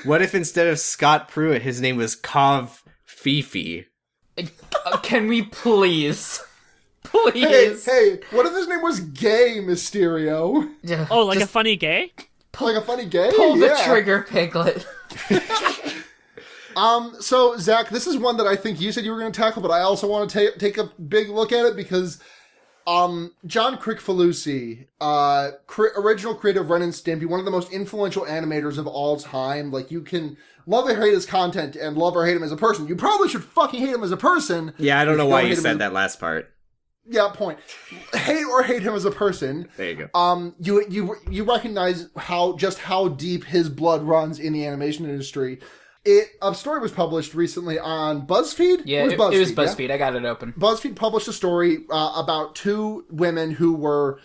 What if instead of Scott Pruitt, his name was Kov Fifi? Can we please? Please. Hey, what if his name was Gay Mysterio? Oh, like a funny gay? Like a funny gay? Pull the Yeah. trigger, Piglet. So, Zach, this is one that I think you said you were going to tackle, but I also want to take a big look at it because John Kricfalusi, original creator of Ren and Stimpy, one of the most influential animators of all time. Like, you can love or hate his content and love or hate him as a person. You probably should fucking hate him as a person. Yeah, I don't know why you said that last part. Yeah, point. Hate or hate him as a person. There you go. You recognize how deep his blood runs in the animation industry. A story was published recently on BuzzFeed. Yeah, it was BuzzFeed. Yeah? I got it open. BuzzFeed published a story about two women who were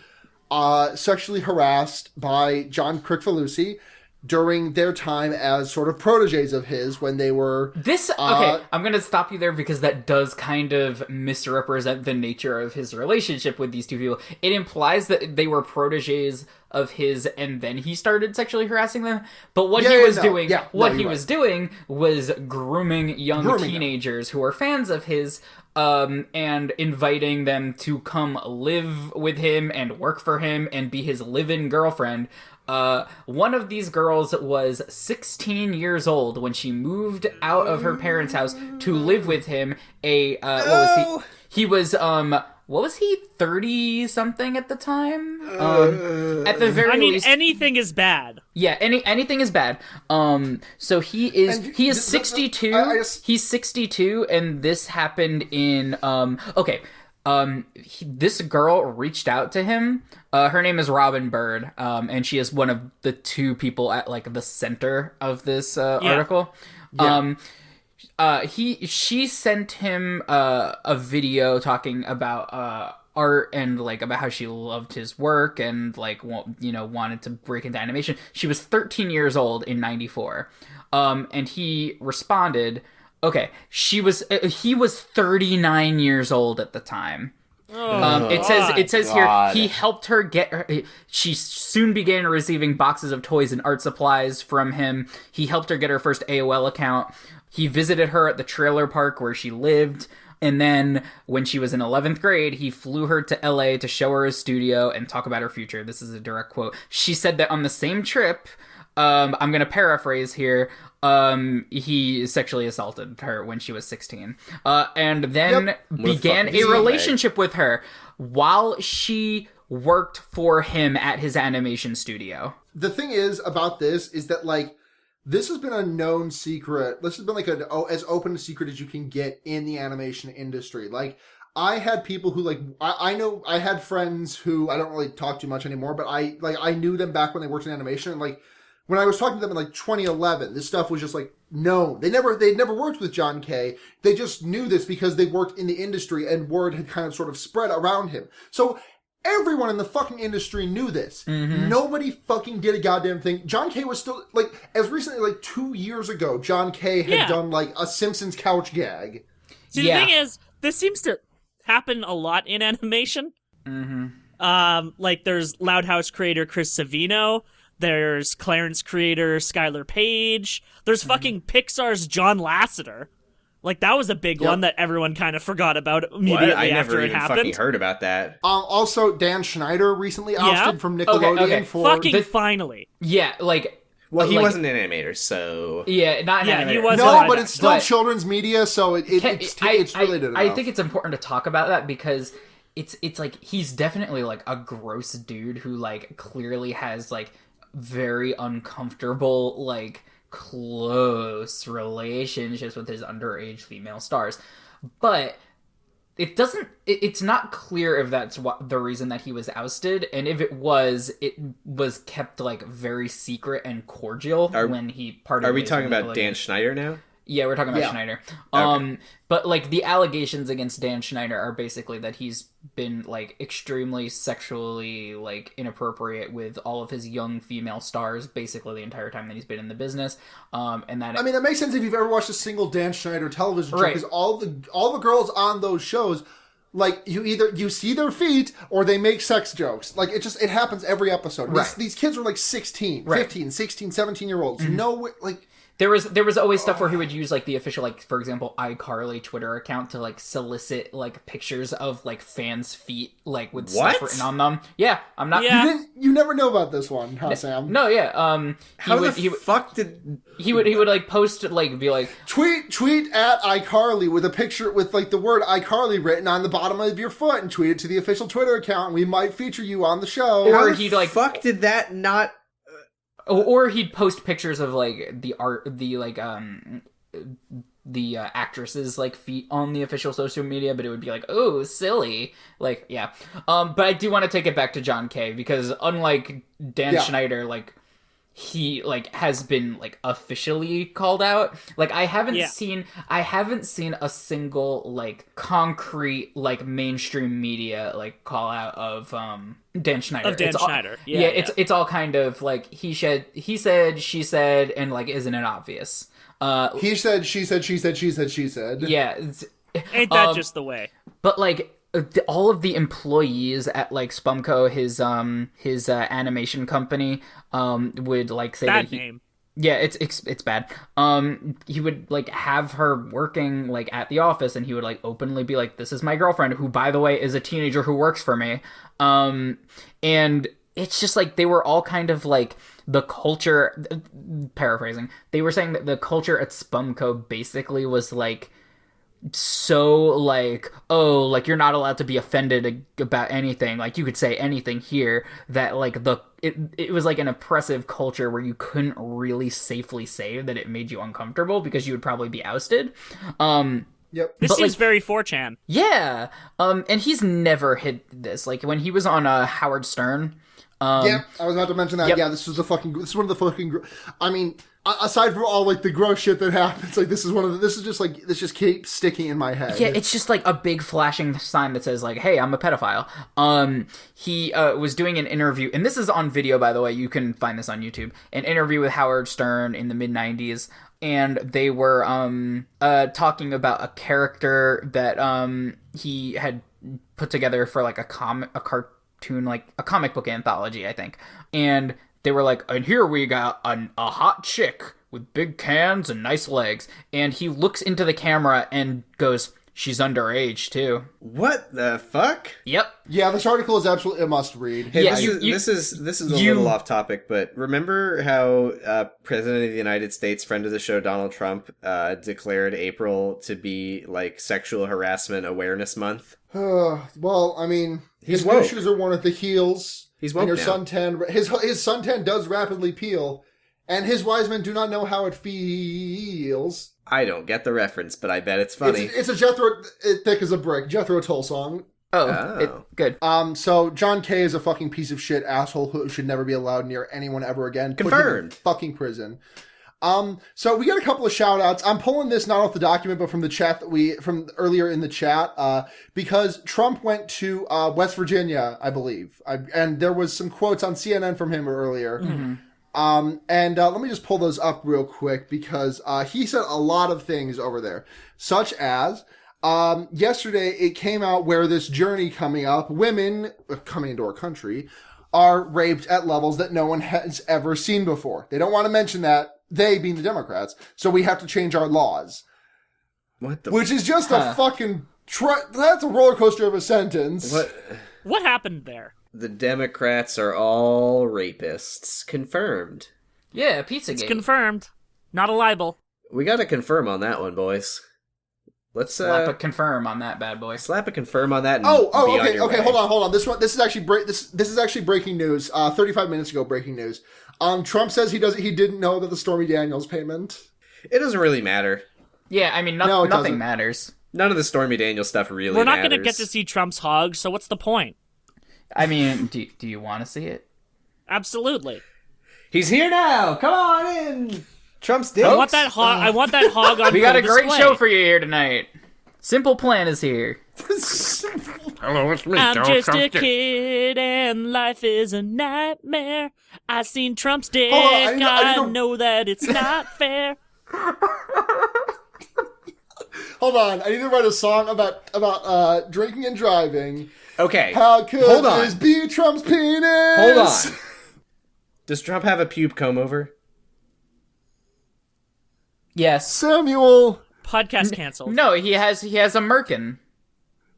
sexually harassed by John Kricfalusi during their time as sort of proteges of his when they were... Okay, I'm going to stop you there because that does kind of misrepresent the nature of his relationship with these two people. It implies that they were proteges of his and then he started sexually harassing them. But what he was doing was grooming young teenagers who were fans of his and inviting them to come live with him and work for him and be his live-in girlfriend. One of these girls was 16 years old when she moved out of her parents' house to live with him. What was he? He was, what was he, 30-something at the time? At the very least... anything is bad. Yeah, anything is bad. So he is 62. He's 62, and this happened in, this girl reached out to him. Her name is Robin Bird, and she is one of the two people at, like, the center of this article. Yeah. She sent him a video talking about art and, like, about how she loved his work and, like, wanted to break into animation. She was 13 years old in 94. And he responded, okay, he was 39 years old at the time. It says here, he helped her she soon began receiving boxes of toys and art supplies from him. He helped her get her first AOL account. He visited her at the trailer park where she lived. And then when she was in 11th grade, he flew her to LA to show her his studio and talk about her future. This is a direct quote. She said that on the same trip, I'm going to paraphrase here, he sexually assaulted her when she was 16. And then began a relationship with her while she worked for him at his animation studio. The thing is about this is that, like, this has been a known secret. This has been, like, as open a secret as you can get in the animation industry. Like, I had people who, like, I know I had friends who I don't really talk too much anymore, but I knew them back when they worked in animation, and, like, when I was talking to them in, like, 2011, this stuff was just, like, known. They'd never worked with John Kay. They just knew this because they worked in the industry and word had kind of sort of spread around him. So everyone in the fucking industry knew this. Mm-hmm. Nobody fucking did a goddamn thing. John Kay was still, like, as recently, like, 2 years ago, John Kay had done, like, a Simpsons couch gag. See, the thing is, this seems to happen a lot in animation. Mm-hmm. Like, there's Loud House creator Chris Savino. There's Clarence creator Skylar Page. There's fucking Pixar's John Lasseter. Like, that was a big one that everyone kind of forgot about immediately after it happened. I never even fucking heard about that. Also, Dan Schneider recently ousted from Nickelodeon for... Fucking finally. Yeah, like... Well, he wasn't an animator, so... Yeah, not an animator. He wasn't. No, but it's still children's media, so it's related enough. I think it's important to talk about that because it's like, he's definitely, like, a gross dude who, like, clearly has, like, very uncomfortable, like, close relationships with his underage female stars. But it's not clear if that's the reason that he was ousted, and if it was kept, like, very secret and cordial when he parted. Are we talking about Dan Schneider now? Yeah, we're talking about Schneider. Okay. But, like, the allegations against Dan Schneider are basically that he's been, like, extremely sexually, like, inappropriate with all of his young female stars basically the entire time that he's been in the business. And that... I mean, that makes sense if you've ever watched a single Dan Schneider television show, because all the girls on those shows, like, you see their feet or they make sex jokes. Like, it happens every episode. Right. These kids are, like, 16, 15, 16, 17-year-olds. Mm-hmm. No, like... There was always stuff where he would use, like, the official, like, for example, iCarly Twitter account to, like, solicit, like, pictures of, like, fans' feet, like, with stuff written on them. Yeah, I'm not... Yeah. You never know about this one, huh, Sam? No, yeah, he would, like, post, like, be like... Tweet at iCarly with a picture with, like, the word iCarly written on the bottom of your foot and tweet it to the official Twitter account, and we might feature you on the show. Or he'd, like... fuck did that not... Or he'd post pictures of, like, the actresses, like, feet on the official social media, but it would be like, oh, silly. Like, yeah. But I do want to take it back to John Kay, because unlike Dan Schneider, like, he, like, has been, like, officially called out. Like, I haven't seen a single, like, concrete, like, mainstream media, like, call out of Dan Schneider. Of Dan Schneider. It's all kind of, like, he said, she said, and, like, isn't it obvious? He said, she said, she said, she said, she said. Yeah. Ain't that just the way? But, like, all of the employees at, like, Spumco, his animation company, would, like, say bad that he... name. Yeah, it's bad. He would, like, have her working, like, at the office, and he would, like, openly be like, this is my girlfriend, who, by the way, is a teenager who works for me. And it's just like they were all kind of like the culture, paraphrasing, they were saying that the culture at Spumco basically was like so like, oh, like you're not allowed to be offended about anything, like you could say anything here, that like it was like an oppressive culture where you couldn't really safely say that it made you uncomfortable because you would probably be ousted. Yep. This seems very 4chan. Yeah. And he's never hit this. Like when he was on Howard Stern. Yeah, I was about to mention that. Yep. Yeah, this is one of the fucking. I mean, aside from all like the gross shit that happens, like this just keeps sticking in my head. Yeah, it's just like a big flashing sign that says like, "Hey, I'm a pedophile." He was doing an interview, and this is on video, by the way. You can find this on YouTube. An interview with Howard Stern in the mid '90s, and they were talking about a character that he had put together for like a cartoon, like a comic book anthology, I think. And they were like, and here we got a hot chick with big cans and nice legs. And he looks into the camera and goes, she's underage too. What the fuck? Yep. Yeah, this article is absolutely a must read. Hey, Yeah, this is a little off topic, but remember how President of the United States, friend of the show Donald Trump, declared April to be like Sexual Harassment Awareness Month? Well, I mean, He's his woke. new shoes are worn at the heels. He's woke and now. suntan. His suntan does rapidly peel, and his wise men do not know how it feels. I don't get the reference, but I bet it's funny. It's a Jethro, thick as a brick, Jethro Tull song. Good. So John Kay is a fucking piece of shit asshole who should never be allowed near anyone ever again. Put him in Confirmed. fucking prison. So we got a couple of shout outs. I'm pulling this not off the document, but from the chat from earlier in the chat, because Trump went to, West Virginia, I believe. And there was some quotes on CNN from him earlier. Mm-hmm. Let me just pull those up real quick because, he said a lot of things over there, such as, yesterday it came out where this journey coming up, women coming into our country are raped at levels that no one has ever seen before. They don't want to mention that. They being the Democrats, so we have to change our laws. Which is just a fucking... that's a roller coaster of a sentence. What happened there? The Democrats are all rapists. Confirmed. Yeah, Pizzagate. It's confirmed. Not a libel. We gotta confirm on that one, boys. Let's slap a confirm on that bad boy. Slap a confirm on that. And Okay. Hold on. This is actually this is actually breaking news. 35 minutes ago, breaking news. Trump says he didn't know about the Stormy Daniels payment. It doesn't really matter. Yeah, I mean, nothing matters. None of the Stormy Daniels stuff really matters. We're not going to get to see Trump's hog, so what's the point? I mean, do you want to see it? Absolutely. He's here now. Come on in. Trump's dick. I want that hog. I want that hog on. We got a full great display. show for you here tonight. Simple Plan is here. Hello, it's me, I'm Donald just Trump's a dick. kid and life is a nightmare. I seen Trump's dick. Hold on, I know that it's not fair. Hold on, I need to write a song about drinking and driving. Okay. How could Hold on. this be Trump's penis? Hold on. Does Trump have a pube comb over? Yes. Samuel. Podcast canceled. No, he has a merkin.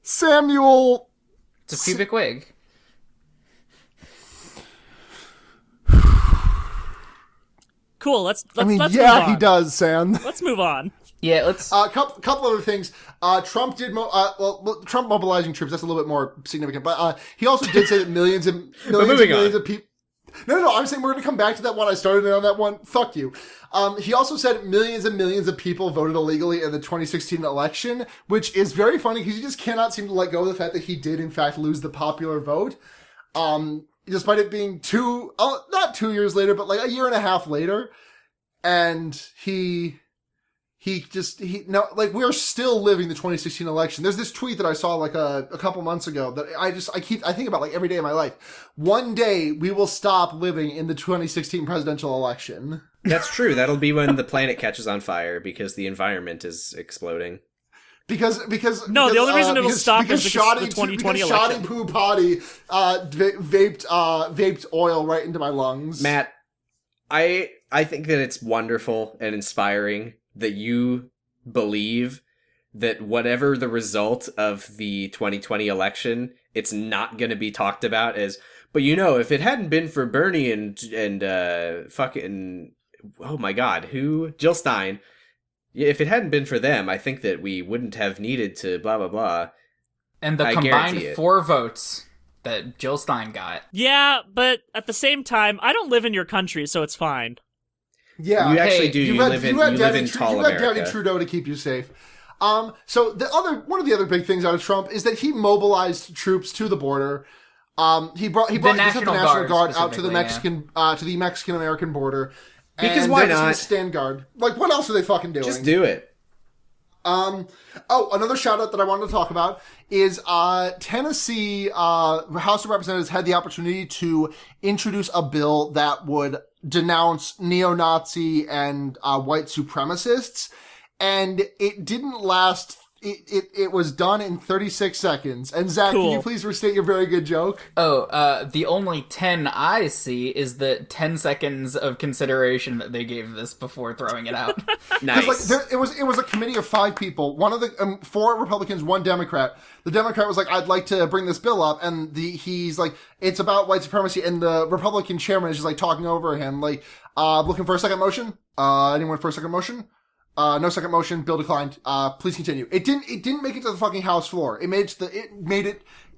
Samuel. It's a pubic wig. Cool. Let's I mean, move yeah, on. he does, Sam. Let's move on. Yeah, let's. Couple other things. Trump did Trump mobilizing troops. That's a little bit more significant. But he also did say that millions and millions of people. No. I'm saying we're going to come back to that one. I started on that one. Fuck you. He also said millions and millions of people voted illegally in the 2016 election, which is very funny because he just cannot seem to let go of the fact that he did in fact lose the popular vote. Despite it being not 2 years later, but like a year and a half later. And we're still living the 2016 election. There's this tweet that I saw like a couple months ago that I think about like every day of my life. One day we will stop living in the 2016 presidential election. That's true. That'll be when the planet catches on fire because the environment is exploding. Because No, the only reason it'll stop is because of the Shoddy 2020 because election. Shoddy Poo Potty vaped oil right into my lungs. Matt, I think that it's wonderful and inspiring that you believe that whatever the result of the 2020 election, it's not going to be talked about as, But if it hadn't been for Bernie and fucking, oh my god, who? Jill Stein. If it hadn't been for them, I think that we wouldn't have needed to blah, blah, blah. And the combined 4 votes that Jill Stein got. Yeah, but at the same time, I don't live in your country, so it's fine. Yeah, you actually do. You live in tall America. You had Daddy Trudeau to keep you safe. So one of the other big things out of Trump is that he mobilized troops to the border. He sent the National Guard out to the Mexican American border. Because why not? Stand guard. Like, what else are they fucking doing? Just do it. Another shout out that I wanted to talk about is Tennessee House of Representatives had the opportunity to introduce a bill that would denounce neo-Nazi and white supremacists, and it didn't last. It was done in 36 seconds. And Zach, Can you please restate your very good joke? The only 10 I see is the 10 seconds of consideration that they gave this before throwing it out. Nice. It was a committee of 5 people. One of the 4 Republicans, 1 Democrat. The Democrat was like, "I'd like to bring this bill up," and he's like, "It's about white supremacy," and the Republican chairman is just like talking over him, like, "Looking for a second motion? Anyone for a second motion? No second motion. Bill declined. Please continue." It didn't make it to the fucking House floor. It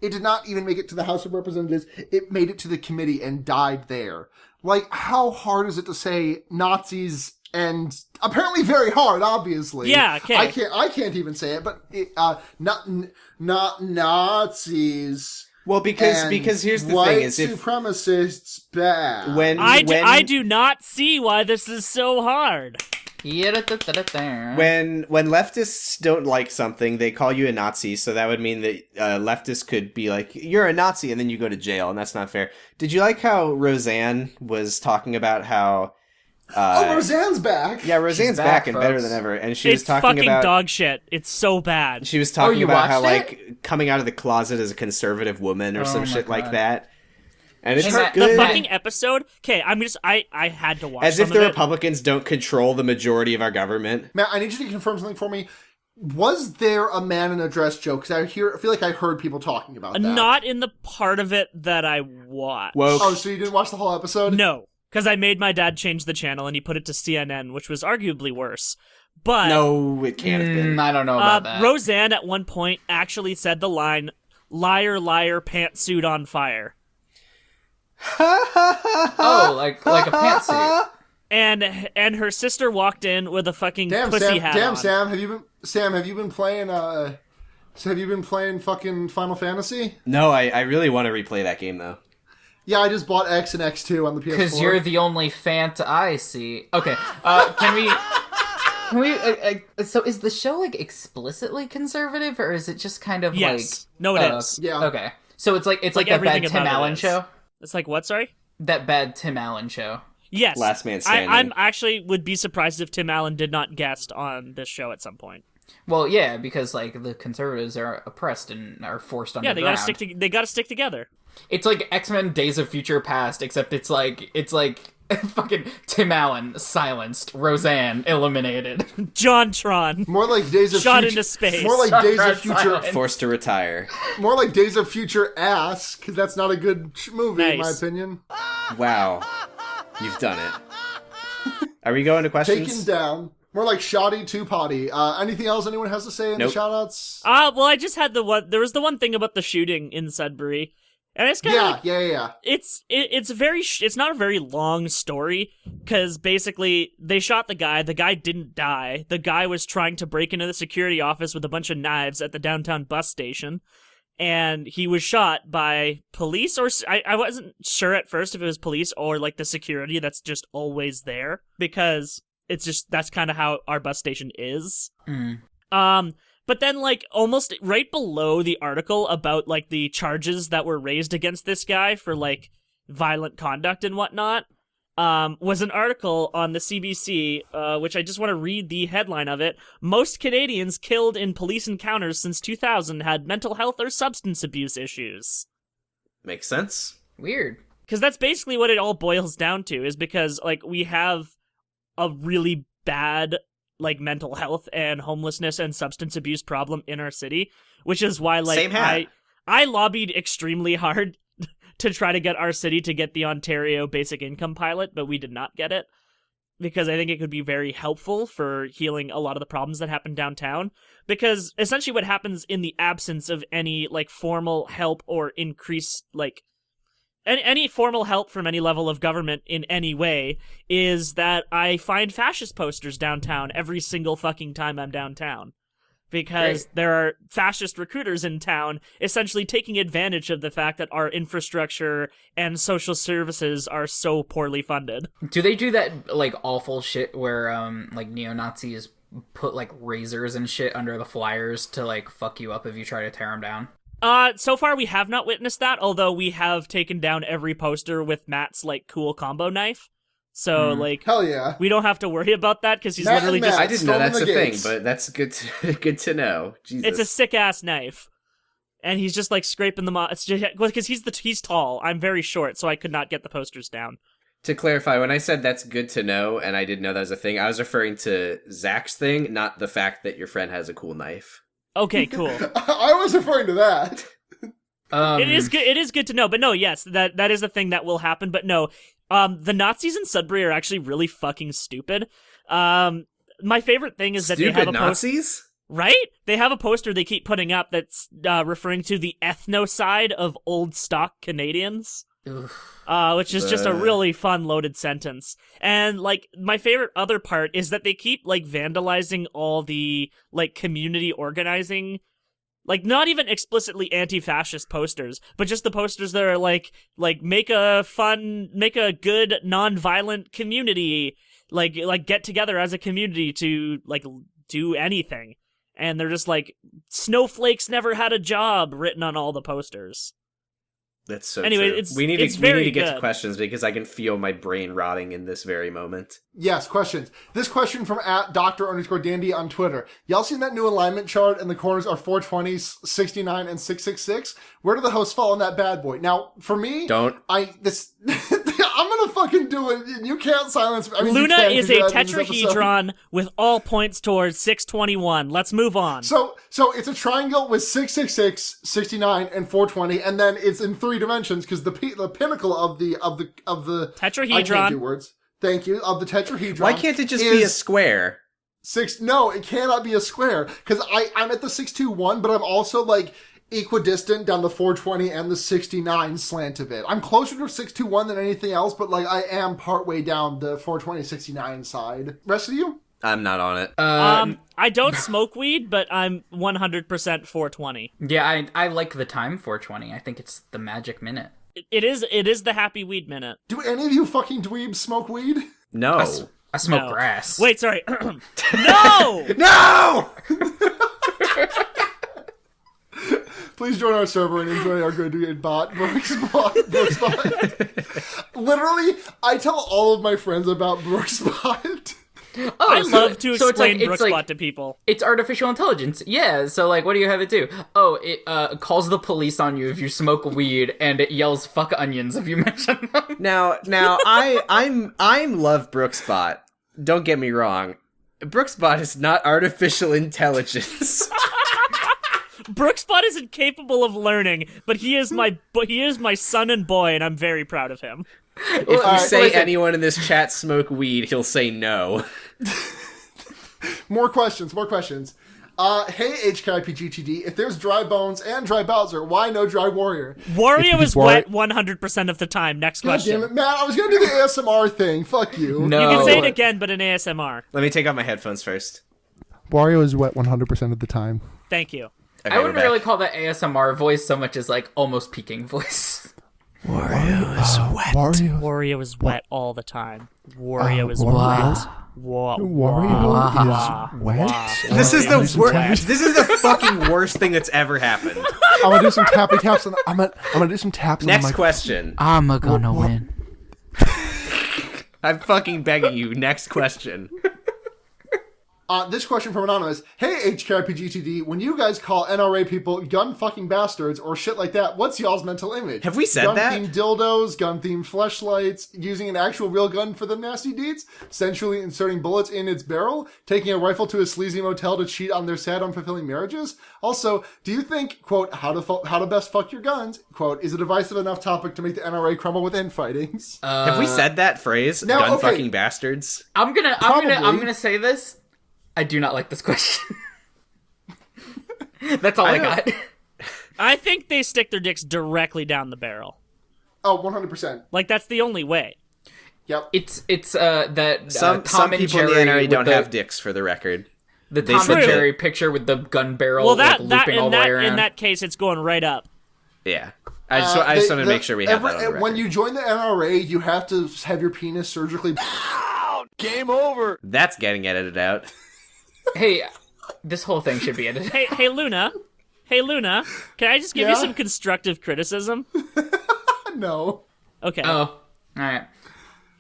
did not even make it to the House of Representatives. It made it to the committee and died there. Like, how hard is it to say Nazis? And apparently very hard, obviously. Yeah, okay. I can't even say it, but not Nazis. Well, because here's the thing: is if supremacists bad. I do not see why this is so hard. When leftists don't like something, they call you a Nazi, so that would mean that leftists could be like, "You're a Nazi," and then you go to jail, and that's not fair. Did you like how Roseanne was talking about how... Roseanne's back! Yeah, Roseanne's back and folks. better than ever, and she was talking fucking about... dog shit. It's so bad. She was talking about how, it? like, coming out of the closet as a conservative woman or some shit like that. And it's The good. fucking episode. Okay, I had to watch. As if some the of it. Republicans don't control the majority of our government. Matt, I need you to confirm something for me. Was there a man in a dress joke? Because I feel like I heard people talking about that. Not in the part of it that I watched. Woke. Oh, so you didn't watch the whole episode? No, because I made my dad change the channel and he put it to CNN, which was arguably worse. But No, it can't have been. I don't know about that. Roseanne at one point actually said the line, "Liar, liar, pantsuit on fire." Oh, like a pantsuit. And her sister walked in with a fucking pussy Sam, hat damn, on. Sam, have you been playing fucking Final Fantasy? No, I really want to replay that game, though. Yeah, I just bought X and X2 on the PS4. Because you're the only fant I see. Okay, so is the show, like, explicitly conservative, or is it just kind of Yes. No, it is. Yeah. Okay. So it's like that everything bad Tim about it Allen is. show? It's like what, sorry? That bad Tim Allen show. Yes. Last Man Standing. I'm actually would be surprised if Tim Allen did not guest on this show at some point. Well, yeah, because, like, the conservatives are oppressed and are forced underground. Yeah, they gotta stick together. It's like X-Men Days of Future Past, except it's like fucking Tim Allen silenced, Roseanne eliminated. JonTron. More like Days of Shot Future. into space. More like Days of Future. Silence. Forced to retire. More like Days of Future Ass, because that's not a good movie in my Nice. opinion. Wow. You've done it. Are we going to questions? Taken down. More like Shoddy 2 Potty. Anything else anyone has to say in Nope. the shoutouts? Well, I just had there was the one thing about the shooting in Sudbury. And it's kind of Yeah. it's not a very long story, because basically they shot the guy didn't die, the guy was trying to break into the security office with a bunch of knives at the downtown bus station, and he was shot by police, or I wasn't sure at first if it was police or like the security that's just always there, because it's just, that's kind of how our bus station is. But then, like, almost right below the article about, like, the charges that were raised against this guy for, like, violent conduct and whatnot, was an article on the CBC, which I just want to read the headline of it. Most Canadians killed in police encounters since 2000 had mental health or substance abuse issues. Makes sense. Weird. Because that's basically what it all boils down to, is because, like, we have a really bad, like, mental health and homelessness and substance abuse problem in our city, which is why, like, Same hat. I lobbied extremely hard to try to get our city to get the Ontario basic income pilot, but we did not get it. Because I think it could be very helpful for healing a lot of the problems that happen downtown. Because essentially what happens in the absence of any, like, formal help or increase, like, any formal help from any level of government in any way is that I find fascist posters downtown every single fucking time I'm downtown. Because there are fascist recruiters in town essentially taking advantage of the fact that our infrastructure and social services are so poorly funded. Do they do that, like, awful shit where, like, neo-Nazis put, like, razors and shit under the flyers to, like, fuck you up if you try to tear them down? So far we have not witnessed that, although we have taken down every poster with Matt's, like, cool combo knife. So, like, hell yeah, we don't have to worry about that because he's Matt literally and just... Matt. I didn't know that's a Storming the thing, gates. but that's good to know. Jesus. It's a sick-ass knife. And he's just, like, scraping them off. It's just because he's tall. I'm very short, so I could not get the posters down. To clarify, when I said that's good to know, and I didn't know that was a thing, I was referring to Zach's thing, not the fact that your friend has a cool knife. Okay, cool. I was referring to that. It is good. It is good to know. But no, yes, that is a thing that will happen. But no, the Nazis in Sudbury are actually really fucking stupid. My favorite thing is that they have a Nazis? Right? They have a poster they keep putting up that's referring to the ethnocide of old stock Canadians. Which is just a really fun loaded sentence. And, like, my favorite other part is that they keep, like, vandalizing all the, like, community organizing, like, not even explicitly anti-fascist posters, but just the posters that are like make a good non-violent community, like get together as a community to, like, do anything. And they're just like, snowflakes never had a job written on all the posters. That's so anyway, true. it's We need very to get good. to questions because I can feel my brain rotting in this very moment. Yes, questions. This question from @Dr_Dandy on Twitter. Y'all seen that new alignment chart and the corners are 420, 69, and 666? Where do the hosts fall on that bad boy? Now, for me, Don't. I'm gonna fucking do it. You can't silence me. I mean, you Luna can, is 'cause a you're editing this episode. tetrahedron with all points towards 621. Let's move on. So it's a triangle with 666, 69, and 420, and then it's in 3 dimensions because the pinnacle of the Tetrahedron. I can't do words. Thank you. Of the tetrahedron. Why can't it just be a square? No, it cannot be a square because I'm at the 621, but I'm also like equidistant down the 420 and the 69 slant of it. I'm closer to 621 than anything else, but like I am partway down the 420 69 side. Rest of you? I'm not on it. I don't smoke weed, but I'm 100% 420. Yeah, I like the time 420. I think it's the magic minute. It is the happy weed minute. Do any of you fucking dweebs smoke weed? No. I smoke No. grass. Wait, sorry. No! No! Please join our server and enjoy our good bot, Brooksbot. Literally, I tell all of my friends about Brooksbot. Oh, I love to explain it's Brooksbot to people. It's artificial intelligence. Yeah, so like what do you have it do? Oh, it calls the police on you if you smoke weed, and it yells fuck onions if you mention them. Now, I'm love Brooksbot. Don't get me wrong. Brooksbot is not artificial intelligence. Brooksbot is incapable of learning, but he is my son and boy, and I'm very proud of him. If you say anyone in this chat smoke weed, he'll say no. More questions. Hey, HKIPGTD, if there's dry bones and dry Bowser, why no dry warrior? Wario is wet 100% of the time. Next God question. damn it, Matt, I was gonna do the ASMR thing. Fuck you. No. You can say it again, but in ASMR. Let me take off my headphones first. Wario is wet 100% of the time. Thank you. Okay, I wouldn't we're back. really call that ASMR voice so much as like almost peaking voice. Wario is wet. Wario is wet all the time. Wario is Wario? wet. Wario is wet? This is the worst. This is the fucking worst thing that's ever happened. I'm gonna do some tappy taps on I'm gonna do some taps on the Next mic. question. I'm gonna win. I'm fucking begging you. Next question. This question from Anonymous. Hey, HKRPGTD, when you guys call NRA people gun fucking bastards or shit like that, what's y'all's mental image? Have we said that? Gun-themed dildos, gun-themed fleshlights, using an actual real gun for the nasty deeds, sensually inserting bullets in its barrel, taking a rifle to a sleazy motel to cheat on their sad, unfulfilling marriages? Also, do you think, quote, how to best fuck your guns, quote, is a divisive enough topic to make the NRA crumble with infightings? Have we said that phrase? Now, gun okay. fucking bastards? I'm gonna say this. I do not like this question. That's all I got. I think they stick their dicks directly down the barrel. Oh, 100%. Like, that's the only way. Yep. It's that Some Tom and people in the Jerry NRA with don't the, have dicks, for the record. the They Tom and should. Jerry picture with the gun barrel Well, looping all the way around. in that case, it's going right up. Yeah. I just want to make sure we have that on the record. When you join the NRA, you have to have your penis surgically... Game over. That's getting edited out. Hey, this whole thing should be edited. Hey, Luna. Hey, Luna. Can I just give you some constructive criticism? No. Okay. Oh, all right.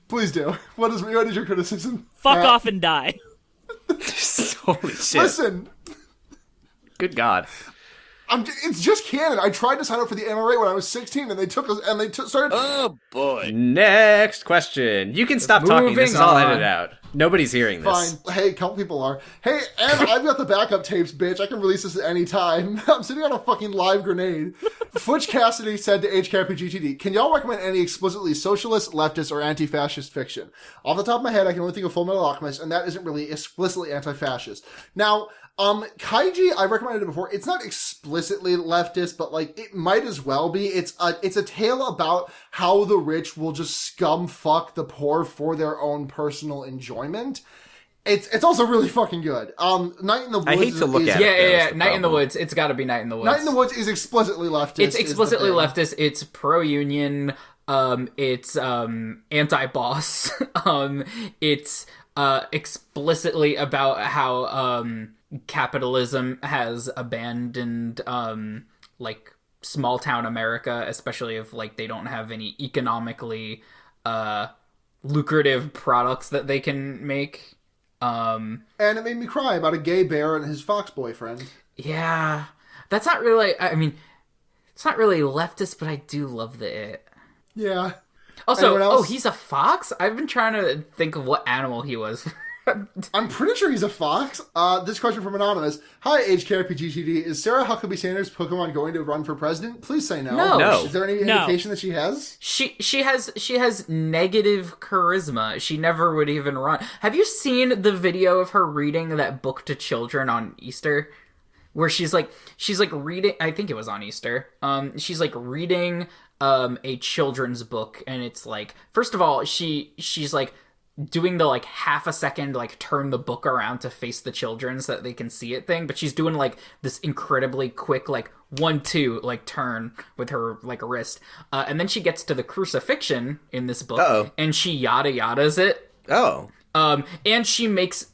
Please do. What is your criticism? Fuck off and die. Holy shit. Listen, Good God. it's just canon. I tried to sign up for the NRA when I was 16, and they took us and started. Oh boy. Next question. You can stop talking. This is all Moving on. edited out. Nobody's hearing this. Fine. Hey, a couple people are. Hey, and I've got the backup tapes, bitch. I can release this at any time. I'm sitting on a fucking live grenade. Futch Cassidy said to HKRPGTD, can y'all recommend any explicitly socialist, leftist, or anti-fascist fiction? Off the top of my head, I can only think of Fullmetal Alchemist, and that isn't really explicitly anti-fascist. Now, Kaiji, I recommended it before. It's not explicitly leftist, but like it might as well be. It's a tale about how the rich will just scum fuck the poor for their own personal enjoyment. It's also really fucking good. Night in the Woods. I hate to look at it. Yeah. the Night in the problem. Woods. It's got to be Night in the Woods. Night in the Woods is explicitly leftist. It's explicitly is the thing. leftist. It's pro-union. It's anti-boss. It's explicitly about how capitalism has abandoned like small town America, especially if like they don't have any economically lucrative products that they can make. And it made me cry about a gay bear and his fox boyfriend. Yeah, that's not really. I mean, it's not really leftist, but I do love the it. Yeah. Also, Anyone else? he's a fox? I've been trying to think of what animal he was. I'm pretty sure he's a fox. This question from Anonymous. Hi, HKRPGTD. Is Sarah Huckabee Sanders' Pokemon going to run for president? Please say no. No. Is there any No. indication that she has? She has negative charisma. She never would even run. Have you seen the video of her reading that book to children on Easter? Where she's like reading, I think it was on Easter. She's like reading a children's book, and it's like, first of all, she's like doing the like half a second like turn the book around to face the children so that they can see it thing, but she's doing like this incredibly quick like 1-2 like turn with her like wrist, and then she gets to the crucifixion in this book. Uh-oh. And she yada yadas it, Oh. and she makes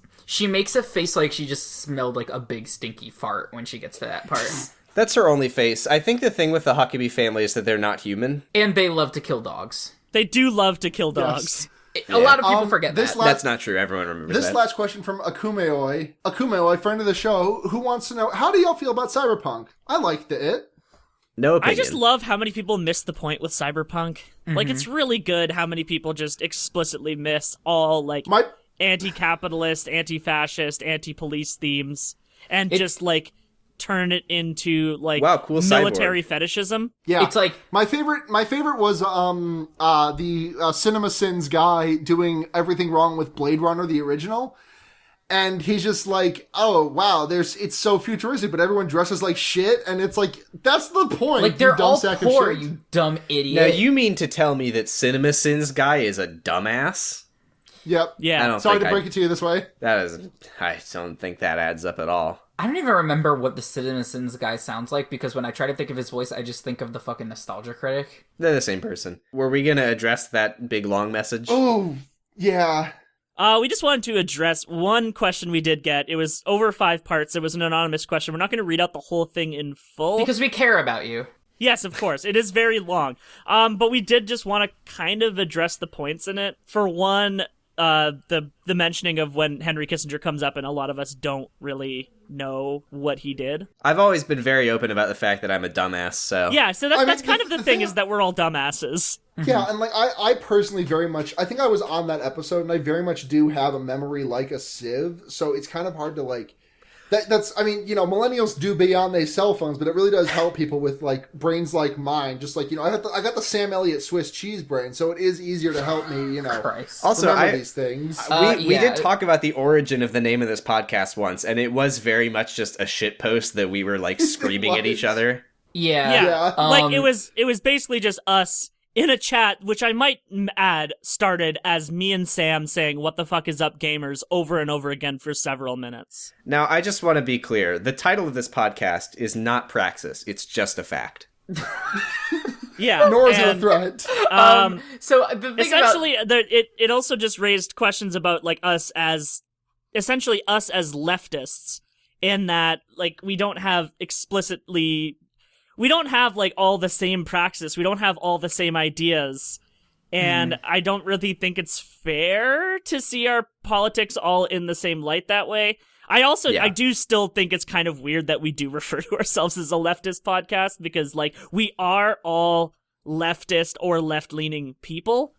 a face like she just smelled like a big stinky fart when she gets to that part. That's her only face. I think the thing with the Huckabee family is that they're not human. And they love to kill dogs. They do love to kill dogs. A lot of people forget this that. That's not true. Everyone remembers This that. last question from Akumeoi. Akumeoi, friend of the show, who wants to know, how do y'all feel about Cyberpunk? I liked it. No opinion. I just love how many people miss the point with Cyberpunk. Like, it's really good how many people just explicitly miss all, like, My anti-capitalist, anti-fascist, anti-police themes, and just, like, turn it into, like, Wow, cool military cyborg. fetishism. Yeah, It's like- my favorite was the Cinema Sins guy doing everything wrong with Blade Runner, the original, and he's just like, oh wow, it's so futuristic, but everyone dresses like shit, and it's like that's the point. Like, they're you dumb all sack of poor, shit. you dumb idiot. Now, you mean to tell me that Cinema Sins guy is a dumbass? Yep. Yeah. I don't Sorry think to break it to you this way. I don't think that adds up at all. I don't even remember what the Citizens guy sounds like, because when I try to think of his voice, I just think of the fucking Nostalgia Critic. They're the same person. Were we going to address that big long message? Oh yeah. We just wanted to address one question we did get. It was over 5 parts. It was an anonymous question. We're not going to read out the whole thing in full. Because we care about you. Yes, of course. It is very long. But we did just want to kind of address the points in it. For one, the mentioning of when Henry Kissinger comes up, and a lot of us don't really know what he did. I've always been very open about the fact that I'm a dumbass, so... Yeah, so that's kind of the thing is that we're all dumbasses. Yeah, and like I personally very much, I think I was on that episode, and I very much do have a memory like a sieve, so it's kind of hard to like... That's, I mean, you know, millennials do be on their cell phones, but it really does help people with, like, brains like mine. Just like, you know, I got the Sam Elliott Swiss cheese brain, so it is easier to help me, you know, also, remember these things. We did talk about the origin of the name of this podcast once, and it was very much just a shit post that we were, like, screaming at each other. Yeah. Like, it was basically just us in a chat, which I might add, started as me and Sam saying, "What the fuck is up, gamers?" over and over again for several minutes. Now, I just want to be clear. The title of this podcast is not Praxis. It's just a fact. Yeah. Nor is it a threat. So the thing essentially, it also just raised questions about, like, us as leftists, in that, like, we don't have like all the same praxis. We don't have all the same ideas. And I don't really think it's fair to see our politics all in the same light that way. I do still think it's kind of weird that we do refer to ourselves as a leftist podcast, because, like, we are all leftist or left-leaning people.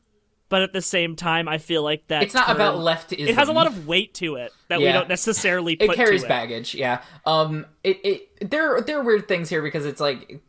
But at the same time, I feel like that it's not about leftism. It has a lot of weight to it that we don't necessarily put to it. It carries baggage, yeah. There are weird things here because it's like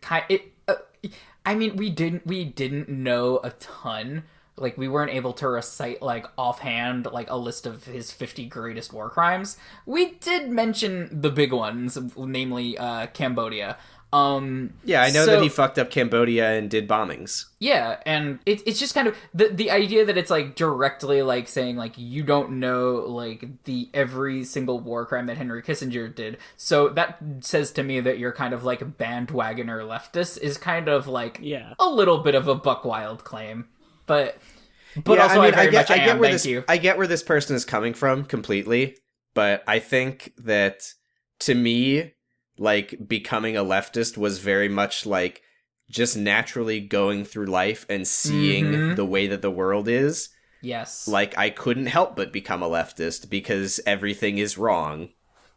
I mean, we didn't know a ton. Like, we weren't able to recite, like, offhand, like, a list of his 50 greatest war crimes. We did mention the big ones, namely Cambodia. Yeah, I know that he fucked up Cambodia and did bombings. Yeah, and it's just kind of the idea that it's, like, directly, like, saying, like, you don't know, like, every single war crime that Henry Kissinger did. So that says to me that you're kind of, like, bandwagoner leftist is kind of, like, a little bit of a buck wild claim. But yeah, also, I get where this person is coming from completely, but I think that, to me, like, becoming a leftist was very much like just naturally going through life and seeing the way that the world is. Yes. Like, I couldn't help but become a leftist because everything is wrong.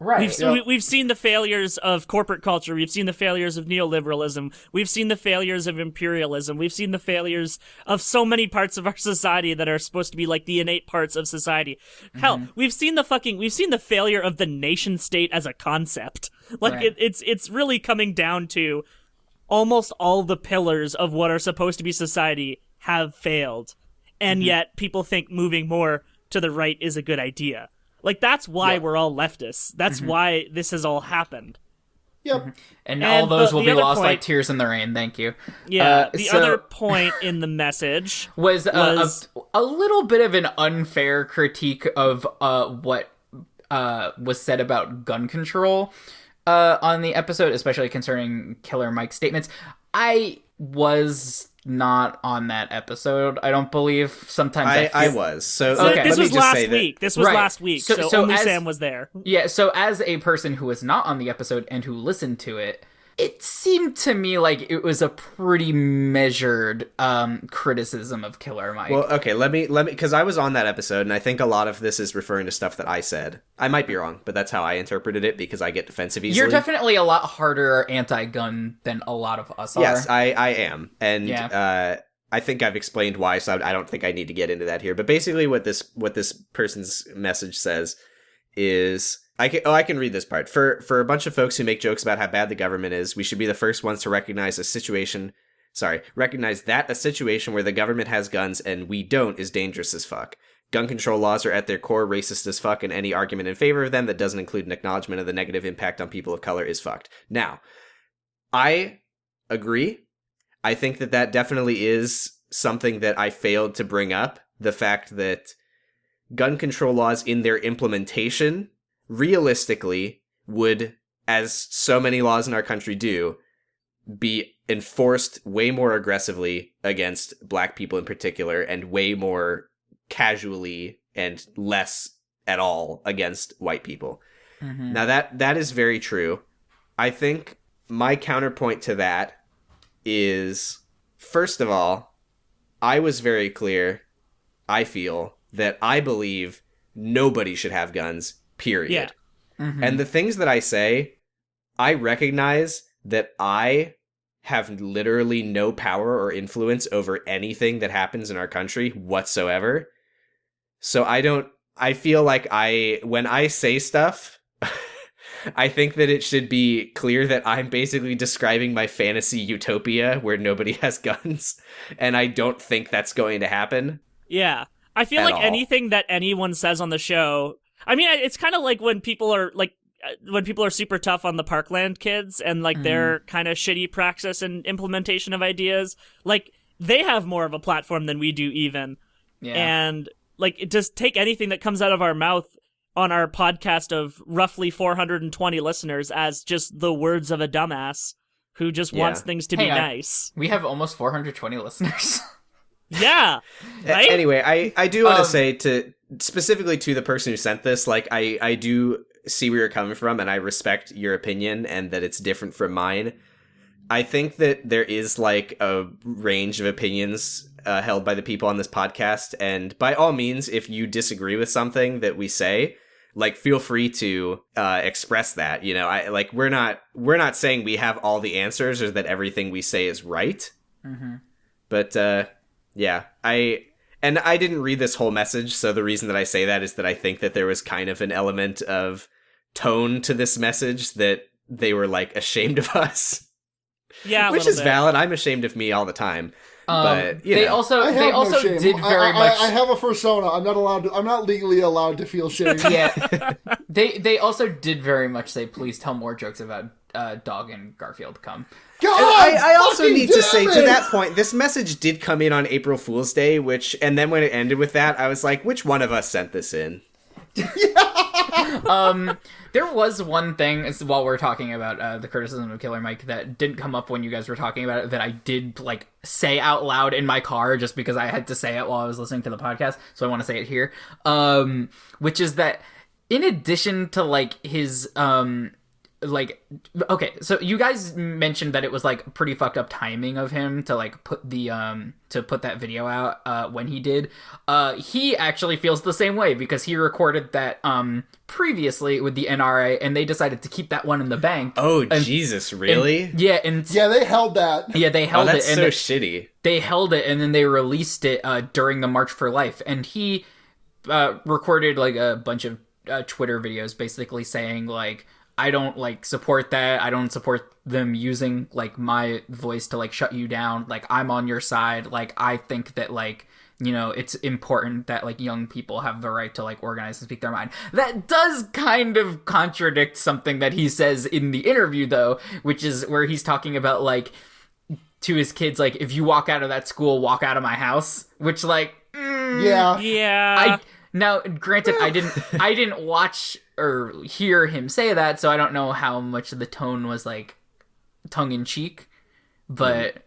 Right. We've seen the failures of corporate culture. We've seen the failures of neoliberalism. We've seen the failures of imperialism. We've seen the failures of so many parts of our society that are supposed to be like the innate parts of society. Hell, we've seen the failure of the nation state as a concept. Like, it's really coming down to almost all the pillars of what are supposed to be society have failed. And yet people think moving more to the right is a good idea. Like, that's why we're all leftists. That's why this has all happened. Yep. And all those will be lost like tears in the rain. Thank you. Yeah. The other point in the message was a little bit of an unfair critique of what was said about gun control on the episode, especially concerning Killer Mike's statements. I was not on that episode, I don't believe. Sometimes I was. So this was last week. This was last week, so only Sam was there. Yeah, so as a person who was not on the episode and who listened to it, it seemed to me like it was a pretty measured criticism of Killer Mike. Well, okay, let me, because I was on that episode, and I think a lot of this is referring to stuff that I said. I might be wrong, but that's how I interpreted it, because I get defensive easily. You're definitely a lot harder anti-gun than a lot of us are. Yes, I am. And I think I've explained why, so I don't think I need to get into that here. But basically what this person's message says is... I can read this part. For a bunch of folks who make jokes about how bad the government is, we should be the first ones to recognize that a situation where the government has guns and we don't is dangerous as fuck. Gun control laws are at their core racist as fuck, and any argument in favor of them that doesn't include an acknowledgement of the negative impact on people of color is fucked. Now, I agree. I think that definitely is something that I failed to bring up. The fact that gun control laws in their implementation realistically would, as so many laws in our country do, be enforced way more aggressively against black people in particular, and way more casually and less at all against white people. Mm-hmm. Now that is very true. I think my counterpoint to that is, first of all, I was very clear, I feel, that I believe nobody should have guns, period. Yeah. And the things that I say, I recognize that I have literally no power or influence over anything that happens in our country whatsoever. So I feel like when I say stuff, I think that it should be clear that I'm basically describing my fantasy utopia where nobody has guns, and I don't think that's going to happen. Yeah. I feel like anything that anyone says on the show, I mean, it's kind of like when people are super tough on the Parkland kids and like their kind of shitty praxis and implementation of ideas, like they have more of a platform than we do even. Yeah. And like just take anything that comes out of our mouth on our podcast of roughly 420 listeners as just the words of a dumbass who just wants things to be nice. We have almost 420 listeners. Yeah. Right? Anyway, I do want to say specifically to the person who sent this, like I do see where you're coming from, and I respect your opinion and that it's different from mine. I think that there is like a range of opinions held by the people on this podcast, and by all means, if you disagree with something that we say, like feel free to express that. You know, we're not saying we have all the answers or that everything we say is right. But yeah, I didn't read this whole message, so the reason that I say that is that I think that there was kind of an element of tone to this message that they were like ashamed of us. Yeah, which is valid. I'm ashamed of me all the time. But they also did very much. I have a persona. I'm not legally allowed to feel shame. Yeah, they also did very much say, please tell more jokes about Dog and Garfield come. God, I also need to say, to that point, this message did come in on April Fool's Day, and then when it ended with that, I was like, which one of us sent this in? There was one thing, while we're talking about the criticism of Killer Mike, that didn't come up when you guys were talking about it, that I did like say out loud in my car just because I had to say it while I was listening to the podcast, so I want to say it here. Which is that in addition to like his okay, so you guys mentioned that it was like pretty fucked up timing of him to like put that video out when he did. He actually feels the same way because he recorded that previously with the NRA, and they decided to keep that one in the bank. Oh, Jesus, really? Yeah, they held that. Yeah, they held that's it. So shitty. They held it, and then they released it during the March for Life, and he recorded like a bunch of Twitter videos basically saying like, I don't like support that. I don't support them using like my voice to like shut you down. Like, I'm on your side. Like, I think that like, you know, it's important that like young people have the right to like organize and speak their mind. That does kind of contradict something that he says in the interview though, which is where he's talking about like to his kids, like, if you walk out of that school, walk out of my house, which like, yeah. Now, granted, I didn't watch or hear him say that, so I don't know how much the tone was like tongue in cheek, but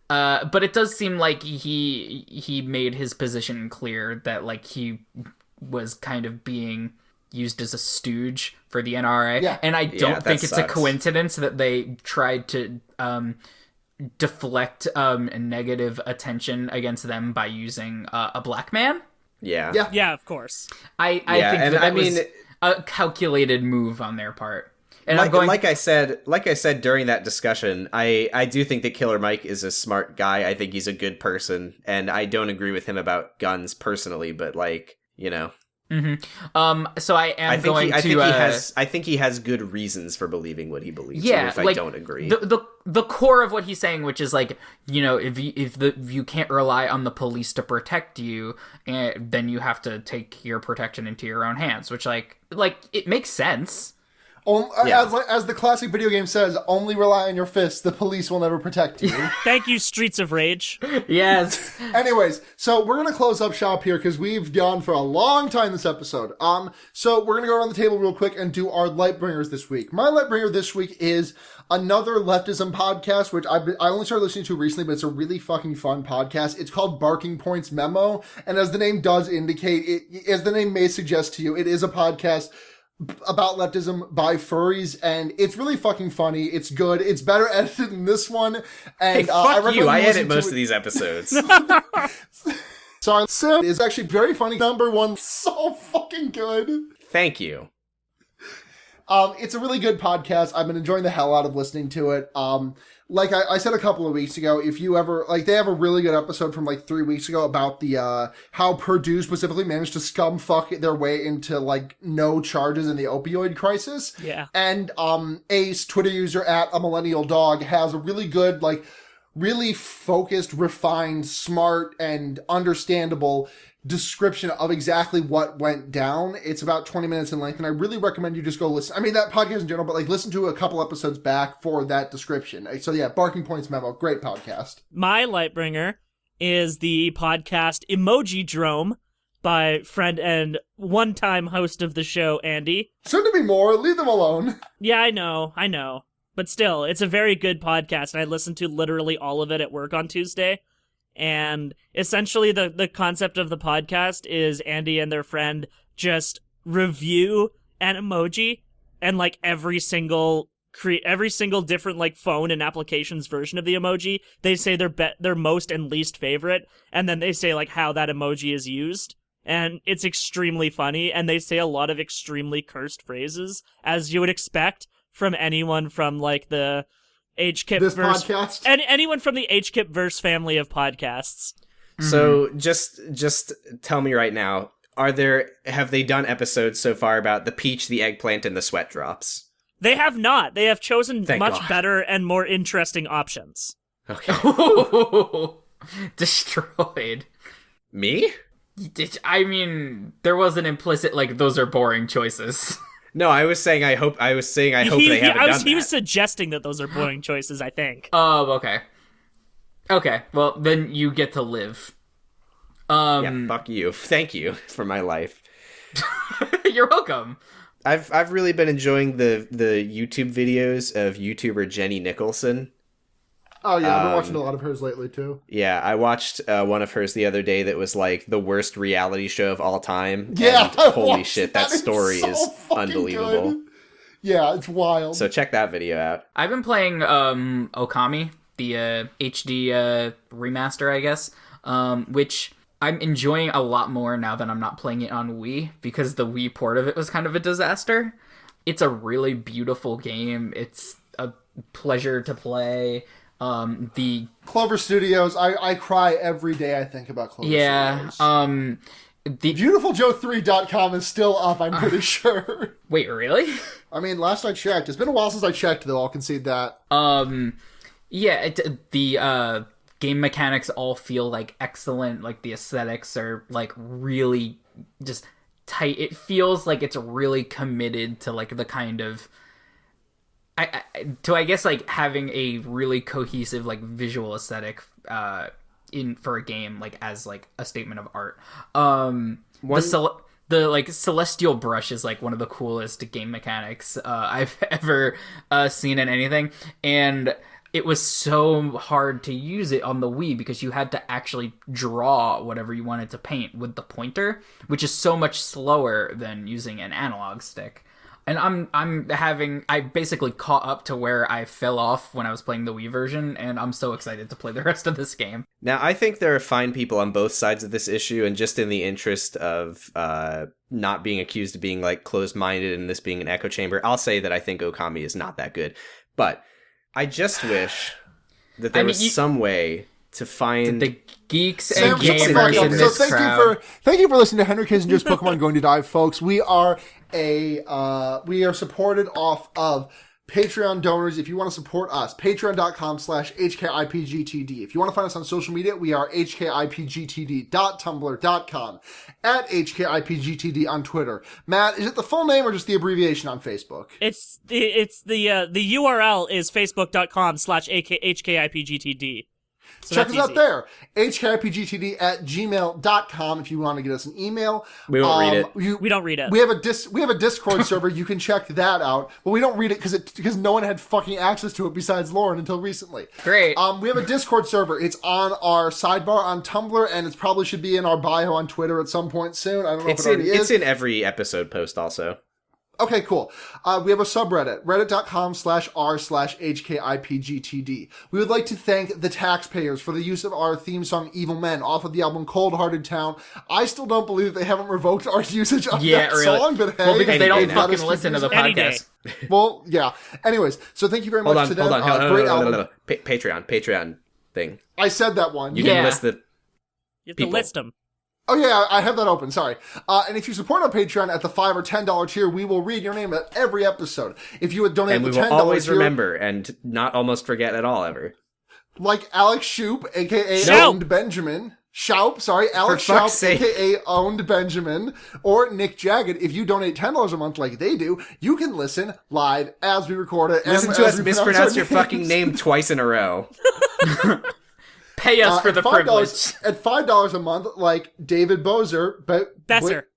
it does seem like he made his position clear that like he was kind of being used as a stooge for the NRA, and I don't think it's a coincidence that they tried to deflect negative attention against them by using a black man. Yeah, of course. I think that was a calculated move on their part. And like I said during that discussion, I do think that Killer Mike is a smart guy. I think he's a good person, and I don't agree with him about guns personally, but like, you know. So I think he has good reasons for believing what he believes. Yeah, even if like, I don't agree. The core of what he's saying, which is like, you know, if you can't rely on the police to protect you, then you have to take your protection into your own hands. Which like it makes sense. As the classic video game says, only rely on your fists. The police will never protect you. Thank you, Streets of Rage. Yes. Anyways, so we're going to close up shop here because we've gone for a long time this episode. So we're going to go around the table real quick and do our Lightbringers this week. My Lightbringer this week is another leftism podcast, which I only started listening to recently, but it's a really fucking fun podcast. It's called Barking Points Memo, and as the name does indicate, as the name may suggest to you, it is a podcast about leftism by furries, and it's really fucking funny. It's good. It's better edited than this one. And hey, fuck you! I edit most of these episodes. Sorry, Sim is actually very funny. Number one, so fucking good. Thank you. It's a really good podcast. I've been enjoying the hell out of listening to it. Like I said a couple of weeks ago, if you ever, like, they have a really good episode from like 3 weeks ago about the, how Purdue specifically managed to scum fuck their way into like no charges in the opioid crisis. Yeah. And, Ace, Twitter user at a millennial dog, has a really good, like, really focused, refined, smart, and understandable description of exactly what went down. It's about 20 minutes in length, and I really recommend you just go listen. I mean, that podcast in general, but like listen to a couple episodes back for that description. So yeah, Barking Points Memo, great podcast. My Lightbringer is the podcast Emoji Drome by friend and one-time host of the show, Andy. Soon to be more, leave them alone. Yeah, I know. But still, it's a very good podcast, and I listened to literally all of it at work on Tuesday. And essentially the concept of the podcast is Andy and their friend just review an emoji and like every single different like phone and applications version of the emoji. They say their most and least favorite, and then they say like how that emoji is used. And it's extremely funny, and they say a lot of extremely cursed phrases, as you would expect from anyone from like the HKIP this verse, podcast, and anyone from the HKIP verse family of podcasts. So just tell me right now, have they done episodes so far about the peach, the eggplant, and the sweat drops? They have not. They have chosen Thank much God. better and more interesting options. Okay. Destroyed. Me? I mean, there was an implicit, like, those are boring choices. No, I was saying I hope they haven't done that. He was suggesting that those are boring choices, I think. Oh, okay. Okay, well, then you get to live. Yeah, fuck you. Thank you for my life. You're welcome. I've really been enjoying the YouTube videos of YouTuber Jenny Nicholson. Oh yeah, I've been watching a lot of hers lately too. Yeah, I watched one of hers the other day that was like the worst reality show of all time. Yeah, and holy shit, that It's story so is fucking unbelievable. good. Yeah, it's wild. So check that video out. I've been playing Okami, the HD remaster, I guess, which I'm enjoying a lot more now that I'm not playing it on Wii, because the Wii port of it was kind of a disaster. It's a really beautiful game. It's a pleasure to play. The Clover Studios, I cry every day I think about Clover Studios. The BeautifulJoe3.com is still up, I'm pretty sure. Wait, really? I mean, last I checked. It's been a while since I checked, though, I'll concede that. Yeah, the game mechanics all feel like excellent. Like the aesthetics are like really just tight. It feels like it's really committed to like the kind of I guess like having a really cohesive like visual aesthetic in for a game, like as like a statement of art. The like celestial brush is like one of the coolest game mechanics I've ever seen in anything, and it was so hard to use it on the Wii because you had to actually draw whatever you wanted to paint with the pointer, which is so much slower than using an analog stick. And I basically caught up to where I fell off when I was playing the Wii version, and I'm so excited to play the rest of this game. Now, I think there are fine people on both sides of this issue, and just in the interest of not being accused of being like closed-minded and this being an echo chamber, I'll say that I think Okami is not that good. But I just wish that there was some way to find the geeks Sam, and gamers in so this crowd. Thank you for listening to Henry Kissinger's Pokemon Going to Die, folks. We are supported off of Patreon donors. If you want to support us, patreon.com/HKIPGTD. If you want to find us on social media, we are HKIPGTD.tumblr.com, at HKIPGTD on Twitter. Matt, is it the full name or just the abbreviation on Facebook? It's the URL is facebook.com/HKIPGTD. So check us that's out easy. there. HKIPGTD@gmail.com if you want to get us an email. We won't read it. We don't read it. We have a Discord server. You can check that out. But we don't read it because no one had fucking access to it besides Lauren until recently. Great. We have a Discord server. It's on our sidebar on Tumblr, and it probably should be in our bio on Twitter at some point soon. I don't know if it already is. It's in every episode post also. Okay, cool. We have a subreddit, reddit.com/r/HKIPGTD. We would like to thank the Taxpayers for the use of our theme song, Evil Men, off of the album Cold Hearted Town. I still don't believe they haven't revoked our usage of that song, but hey. Well, because they don't day fucking listen to the podcast. Well, yeah. Anyways, so thank you very much to them. Hold on. Great album. Patreon thing. I said that one. You can list the You have people. to list them. Oh yeah, I have that open, sorry. And if you support on Patreon at the $5 or $10 tier, we will read your name at every episode. If you would donate and the we $10 will always tier, remember and not almost forget at all ever. like Alex Shoup, aka Shoup. Owned Benjamin. Alex For fuck's Shoup, sake. aka Owned Benjamin, or Nick Jagged. If you donate $10 a month like they do, you can listen live as we record it. Listen and to as us we pronounce mispronounce our your fucking names. name twice in a row. Pay us for At the $5 privilege. At $5 a month, like David Besser. Bowser.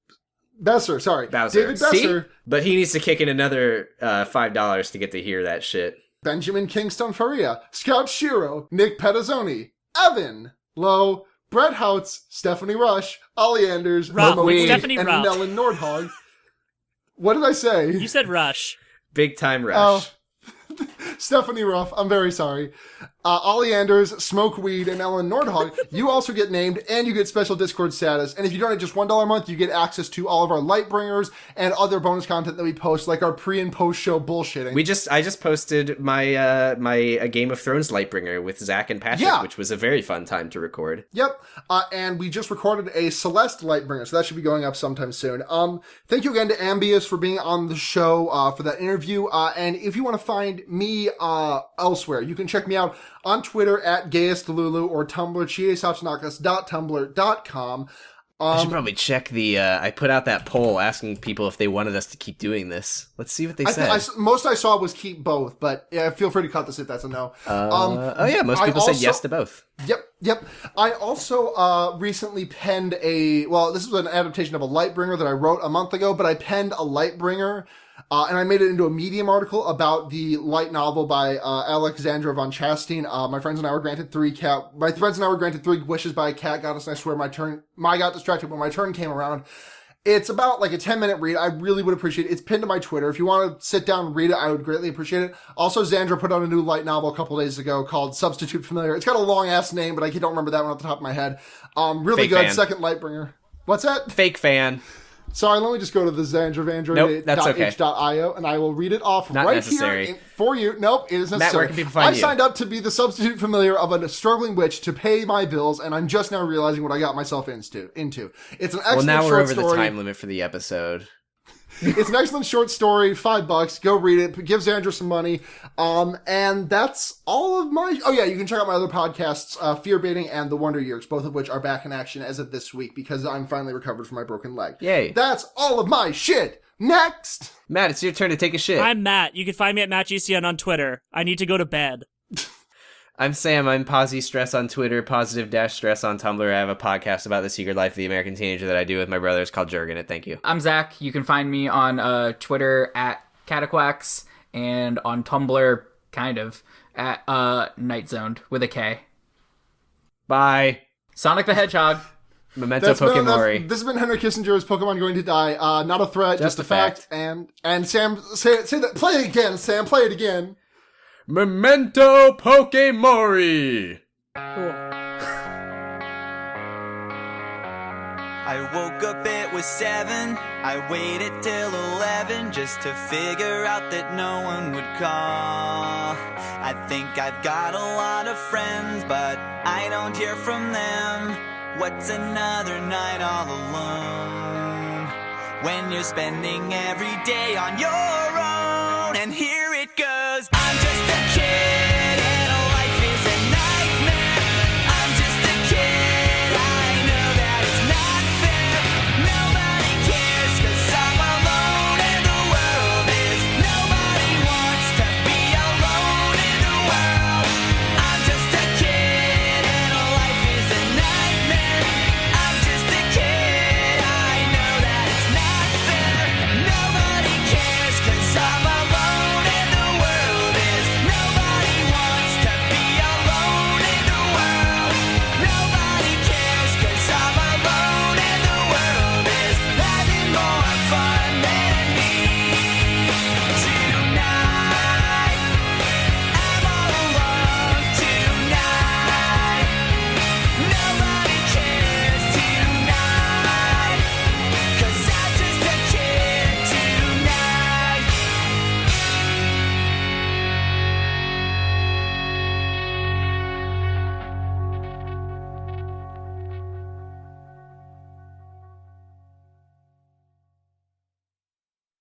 David See? Besser. But he needs to kick in another $5 to get to hear that shit. Benjamin Kingston Faria, Scout Shiro, Nick Petazzoni, Evan, Lowe, Brett Houts, Stephanie Rush, Ollie Anders, Ruff. Momo Weed, Stephanie and Ruff. Nellen Nordhog. What did I say? You said Rush. Big time rush. Oh. Stephanie Ruff, I'm very sorry. Ollie Anders, Smoke Weed, and Ellen Nordhog, you also get named, and you get special Discord status. And if you donate just $1 a month, you get access to all of our Lightbringers and other bonus content that we post, like our pre- and post-show bullshitting. I just posted my my Game of Thrones Lightbringer with Zach and Patrick, which was a very fun time to record. Yep. And we just recorded a Celeste Lightbringer, so that should be going up sometime soon. Thank you again to Ambious for being on the show, for that interview. And if you want to find me, elsewhere, you can check me out on Twitter at GayestLulu or Tumblr, chiesauchnakas.tumblr.com. I should probably check the, I put out that poll asking people if they wanted us to keep doing this. Let's see what they said. Most I saw was keep both, but yeah, feel free to cut this if that's a no. Most people said yes to both. Yep. I also recently penned this is an adaptation of a Lightbringer that I wrote a month ago, but I penned a Lightbringer, and I made it into a Medium article about the light novel by Alexandra von Chastain. My friends and I were granted 3 wishes by a cat goddess, and I swear I got distracted when my turn came around. It's about like a 10-minute read. I really would appreciate it. It's pinned to my Twitter. If you want to sit down and read it, I would greatly appreciate it. Also, Xandra put out a new light novel a couple days ago called Substitute Familiar. It's got a long-ass name, but I don't remember that one off the top of my head. Really Fake good. fan. Second Lightbringer. What's that? Fake fan. Sorry, let me just go to the Xandravandroid.h.io, Nope, that's okay. and I will read it off Not right necessary. here for you. Nope, it is necessary. Matt, where can people find you? I signed up to be the substitute familiar of a struggling witch to pay my bills, and I'm just now realizing what I got myself into. It's an excellent Well, now we're short over story. the time limit for the episode. It's an excellent short story, $5. Go read it. Give Xandra some money. And that's all of my... Oh yeah, you can check out my other podcasts, Fear Baiting and The Wonder Years, both of which are back in action as of this week because I'm finally recovered from my broken leg. Yay. That's all of my shit. Next! Matt, it's your turn to take a shit. I'm Matt. You can find me at MattGCN on Twitter. I need to go to bed. I'm Sam. I'm Posy Stress on Twitter, positive-stress on Tumblr. I have a podcast about the secret life of the American teenager that I do with my brother. It's called Jurgen It. Thank you. I'm Zach. You can find me on Twitter at Cataquax and on Tumblr, kind of, at Nightzoned with a K. Bye. Sonic the Hedgehog. Memento Pokemori. This has been Henry Kissinger's Pokemon Going to Die. Not a threat, just a fact. And Sam, say that. Play it again, Sam. Play it again. Memento Pokemori. I woke up, it was 7. I waited till 11 just to figure out that no one would call. I think I've got a lot of friends, but I don't hear from them. What's another night all alone when you're spending every day on your